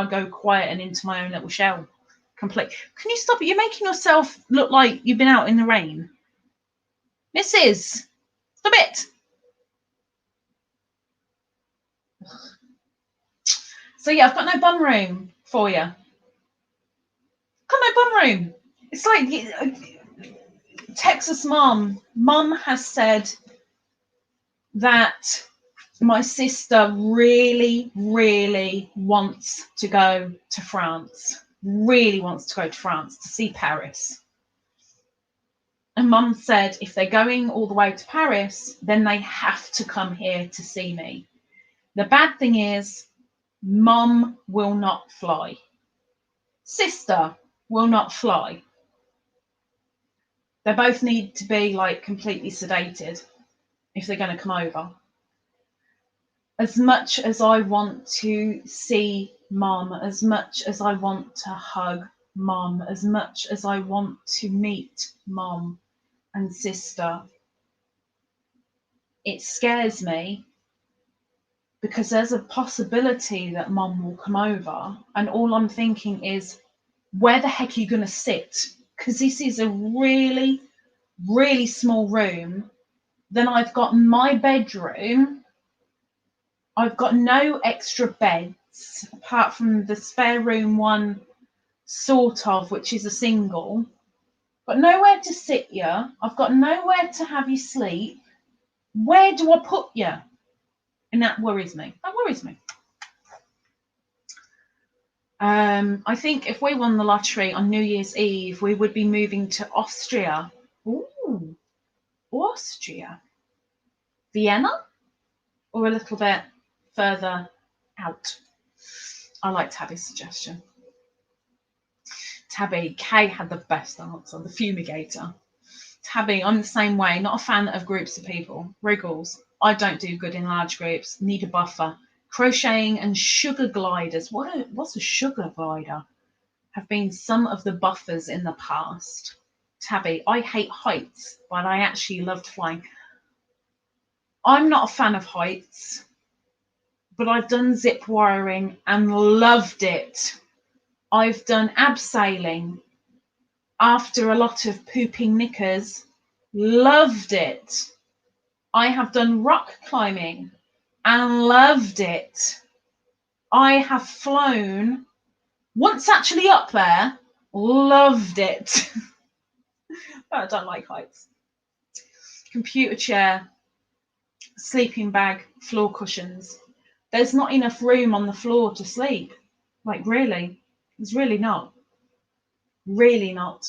go quiet and into my own little shell. Complete. Can you stop it? You're making yourself look like you've been out in the rain. Mrs. Stop it. So yeah, I've got no bum room for you. Got no bum room. It's like Texas mom. Mum has said that my sister really, really wants to go to France. Really wants to go to France to see Paris. And Mum said if they're going all the way to Paris, then they have to come here to see me. The bad thing is, Mum will not fly. Sister will not fly. They both need to be like completely sedated if they're going to come over. As much as I want to see Mum, as much as I want to hug Mum, as much as I want to meet Mum and sister, it scares me because there's a possibility that Mum will come over, and all I'm thinking is, where the heck are you going to sit? Because this is a really, really small room. Then I've got my bedroom. I've got no extra beds apart from the spare room one, sort of, which is a single. Got nowhere to sit you. I've got nowhere to have you sleep. Where do I put you? And that worries me. That worries me. I think if we won the lottery on New Year's Eve, we would be moving to Austria. Ooh, Austria. Vienna? Or a little bit further out? I like Tabby's suggestion. Tabby, Kay had the best answer, the fumigator. Tabby, I'm the same way, not a fan of groups of people. Wriggles, I don't do good in large groups, need a buffer. Crocheting and sugar gliders. What's a sugar glider? Have been some of the buffers in the past. Tabby, I hate heights, but I actually loved flying. I'm not a fan of heights, but I've done zip wiring and loved it. I've done abseiling after a lot of pooping knickers, loved it. I have done rock climbing and loved it. I have flown once actually up there, loved it. But I don't like heights. Computer chair, sleeping bag, floor cushions. There's not enough room on the floor to sleep. Like, really? There's really not. Really not.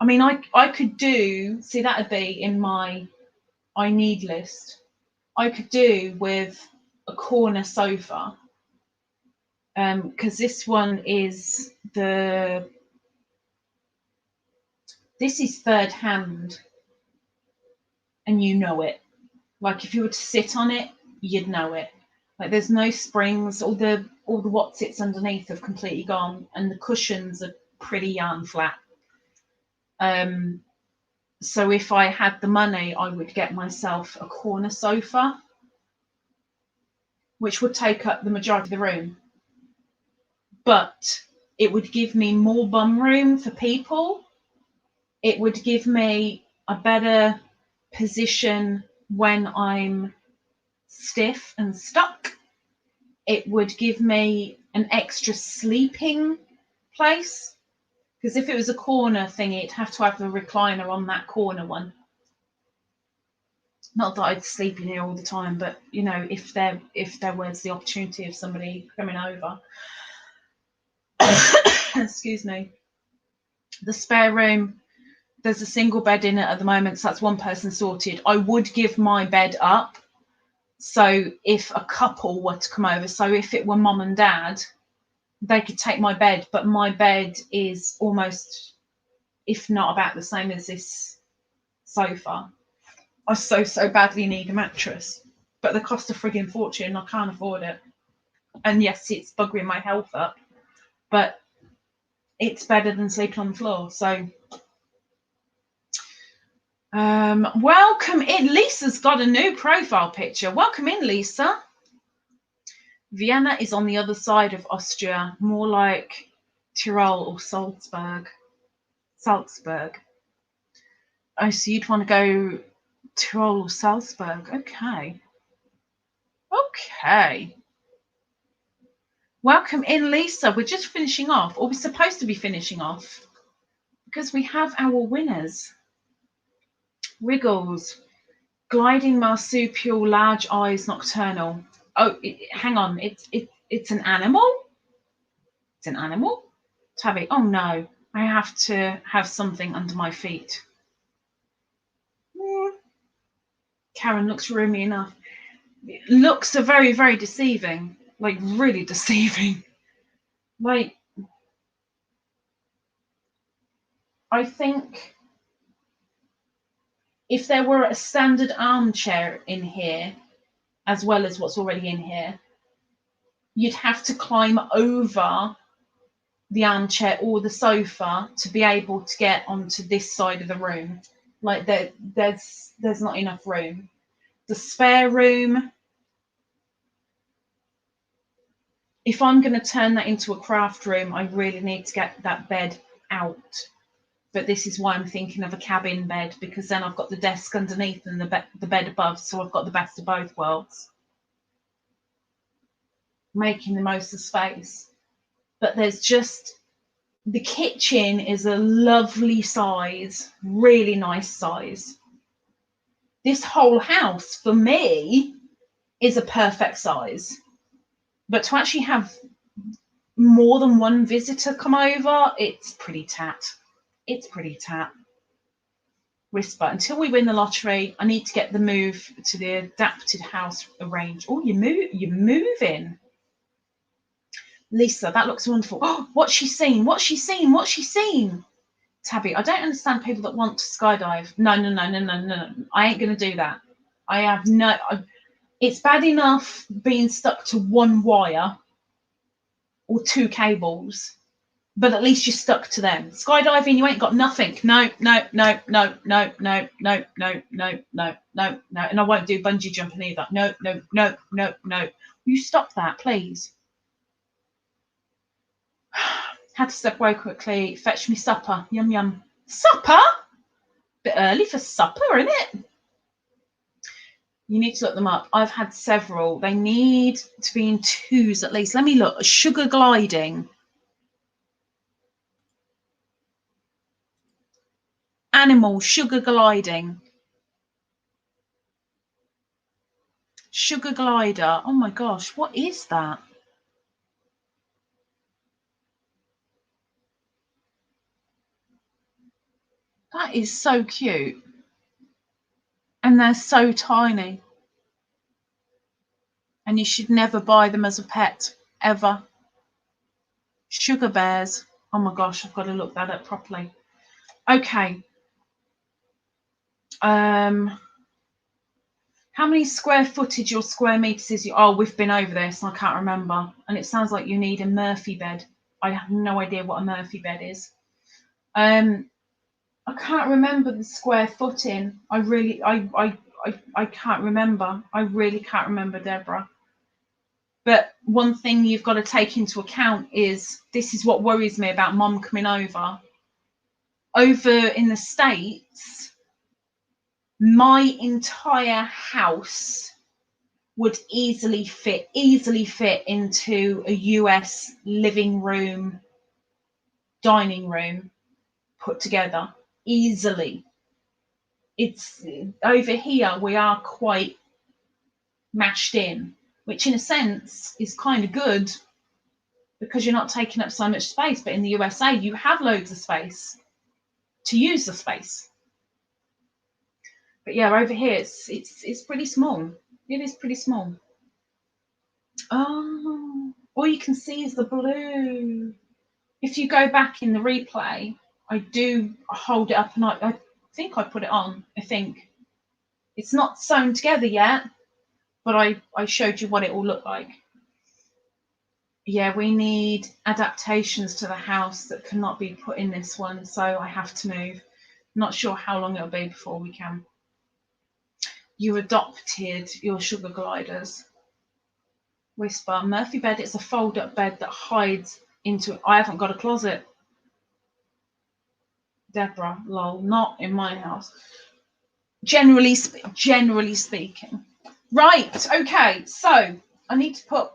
I mean, I could do, see, that would be in my I need list. I could do with a corner sofa. Because this one is this is third hand, and you know it. Like, if you were to sit on it, you'd know it. Like, there's no springs. All the what sits underneath have completely gone, and the cushions are pretty yarn flat. So if I had the money, I would get myself a corner sofa, which would take up the majority of the room. But it would give me more bum room for people. It would give me a better position when I'm stiff and stuck. It would give me an extra sleeping place, because if it was a corner thingy, it'd have to have a recliner on that corner one. Not that I'd sleep in here all the time, but you know, if there was the opportunity of somebody coming over. Excuse me. The spare room, there's a single bed in it at the moment, so that's one person sorted. I would give my bed up, so if a couple were to come over, so if it were mum and dad, they could take my bed, but my bed is almost, if not about the same as this sofa. I so badly need a mattress, but they cost a frigging fortune. I can't afford it. And yes, it's buggering my health up, but it's better than sleeping on the floor. So welcome in. Lisa's got a new profile picture. Welcome in, Lisa. Vienna is on the other side of Austria, more like Tyrol or Salzburg. Oh, so you'd want to go Tyrol or Salzburg. Okay. Welcome in, Lisa. We're just finishing off, or we're supposed to be finishing off, because we have our winners. Wriggles, gliding marsupial, large eyes, nocturnal. Oh, hang on. It's an animal? It's an animal? Tabby, oh no. I have to have something under my feet. Karen looks roomy enough. Looks are very, very deceiving. Like, really deceiving. Like, I think if there were a standard armchair in here, as well as what's already in here, you'd have to climb over the armchair or the sofa to be able to get onto this side of the room. Like, there's not enough room. The spare room, if I'm going to turn that into a craft room, I really need to get that bed out. But this is why I'm thinking of a cabin bed, because then I've got the desk underneath and the bed above, so I've got the best of both worlds. Making the most of space. But there's just, the kitchen is a lovely size, really nice size. This whole house, for me, is a perfect size. But to actually have more than one visitor come over, it's pretty tat. It's pretty tat. Whisper, until we win the lottery, I need to get the move to the adapted house arranged. Oh, you're moving. Lisa, that looks wonderful. Oh, what's she seen? Tabby, I don't understand people that want to skydive. No. I ain't going to do that. It's bad enough being stuck to one wire or two cables, but at least you're stuck to them. Skydiving, you ain't got nothing. No. And I won't do bungee jumping either. No. You stop that, please. Had to step away quickly. Fetch me supper. Yum, yum. Supper? Bit early for supper, isn't it? You need to look them up. I've had several. They need to be in twos at least. Let me look. Sugar gliding. Animal sugar gliding. Sugar glider. Oh my gosh, what is that? That is so cute. And they're so tiny. And you should never buy them as a pet, ever. Sugar bears. Oh my gosh, I've got to look that up properly. Okay. How many square footage or square meters is you? Oh, we've been over this and I can't remember. And it sounds like you need a Murphy bed. I have no idea what a Murphy bed is. I can't remember the square footing. I can't remember. I really can't remember, Deborah. But one thing you've got to take into account is, this is what worries me about Mum coming over. Over in the States, my entire house would easily fit into a US living room, dining room put together. Easily. It's over here, we are quite mashed in, which in a sense is kind of good because you're not taking up so much space. But in the USA, you have loads of space to use the space. But yeah, over here it's pretty small. It is pretty small. Oh, all you can see is the blue. If you go back in the replay, I do hold it up and I think I put it on. I think it's not sewn together yet, but I showed you what it will look like. Yeah, we need adaptations to the house that cannot be put in this one, so I have to move. Not sure how long it'll be before we can. You adopted your sugar gliders. Whisper. Murphy bed, it's a fold-up bed that hides into it. I haven't got a closet. Deborah, lol, not in my house. Generally speaking. Right, okay, so I need to put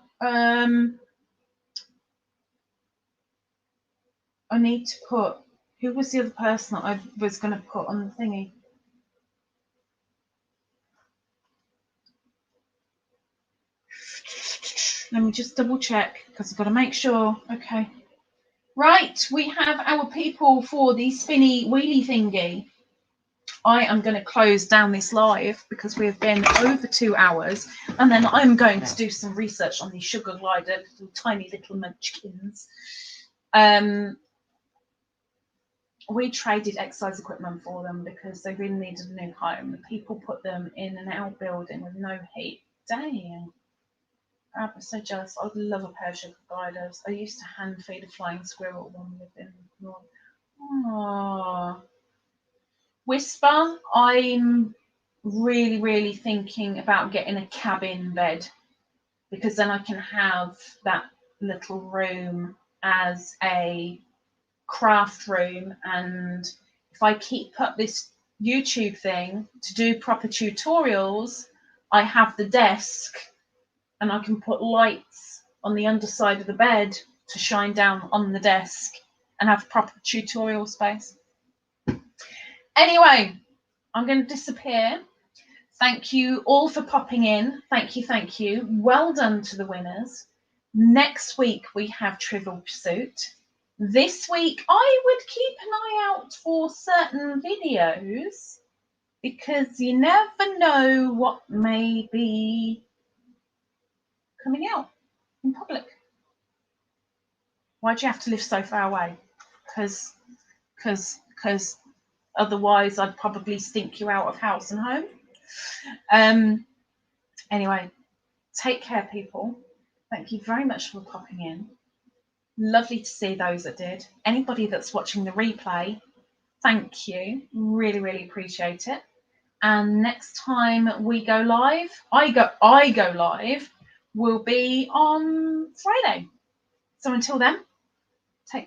who was the other person that I was going to put on the thingy? Let me just double check because I've got to make sure. Okay. Right, we have our people for the spinny wheelie thingy. I am going to close down this live because we have been over 2 hours, and then I'm going to do some research on these sugar glider, tiny little munchkins. We traded exercise equipment for them because they really needed a new home. The people put them in an outbuilding with no heat. Dang. I'm so jealous. I would love a pair of sugar gliders. I used to hand feed a flying squirrel when we lived in North. Oh. Whisper, I'm really thinking about getting a cabin bed because then I can have that little room as a craft room, and if I keep up this YouTube thing to do proper tutorials, I have the desk and I can put lights on the underside of the bed to shine down on the desk and have proper tutorial space. Anyway, I'm going to disappear. Thank you all for popping in. Thank you. Well done to the winners. Next week we have Trivial Pursuit. This week I would keep an eye out for certain videos because you never know what may be coming out in public. Why do you have to live so far away? Because otherwise I'd probably stink you out of house and home. Anyway, Take care, people. Thank you very much for popping in. Lovely to see those that did. Anybody that's watching the replay, thank you. Really, really appreciate it. And next time we go live, I go live, will be on Friday. So until then,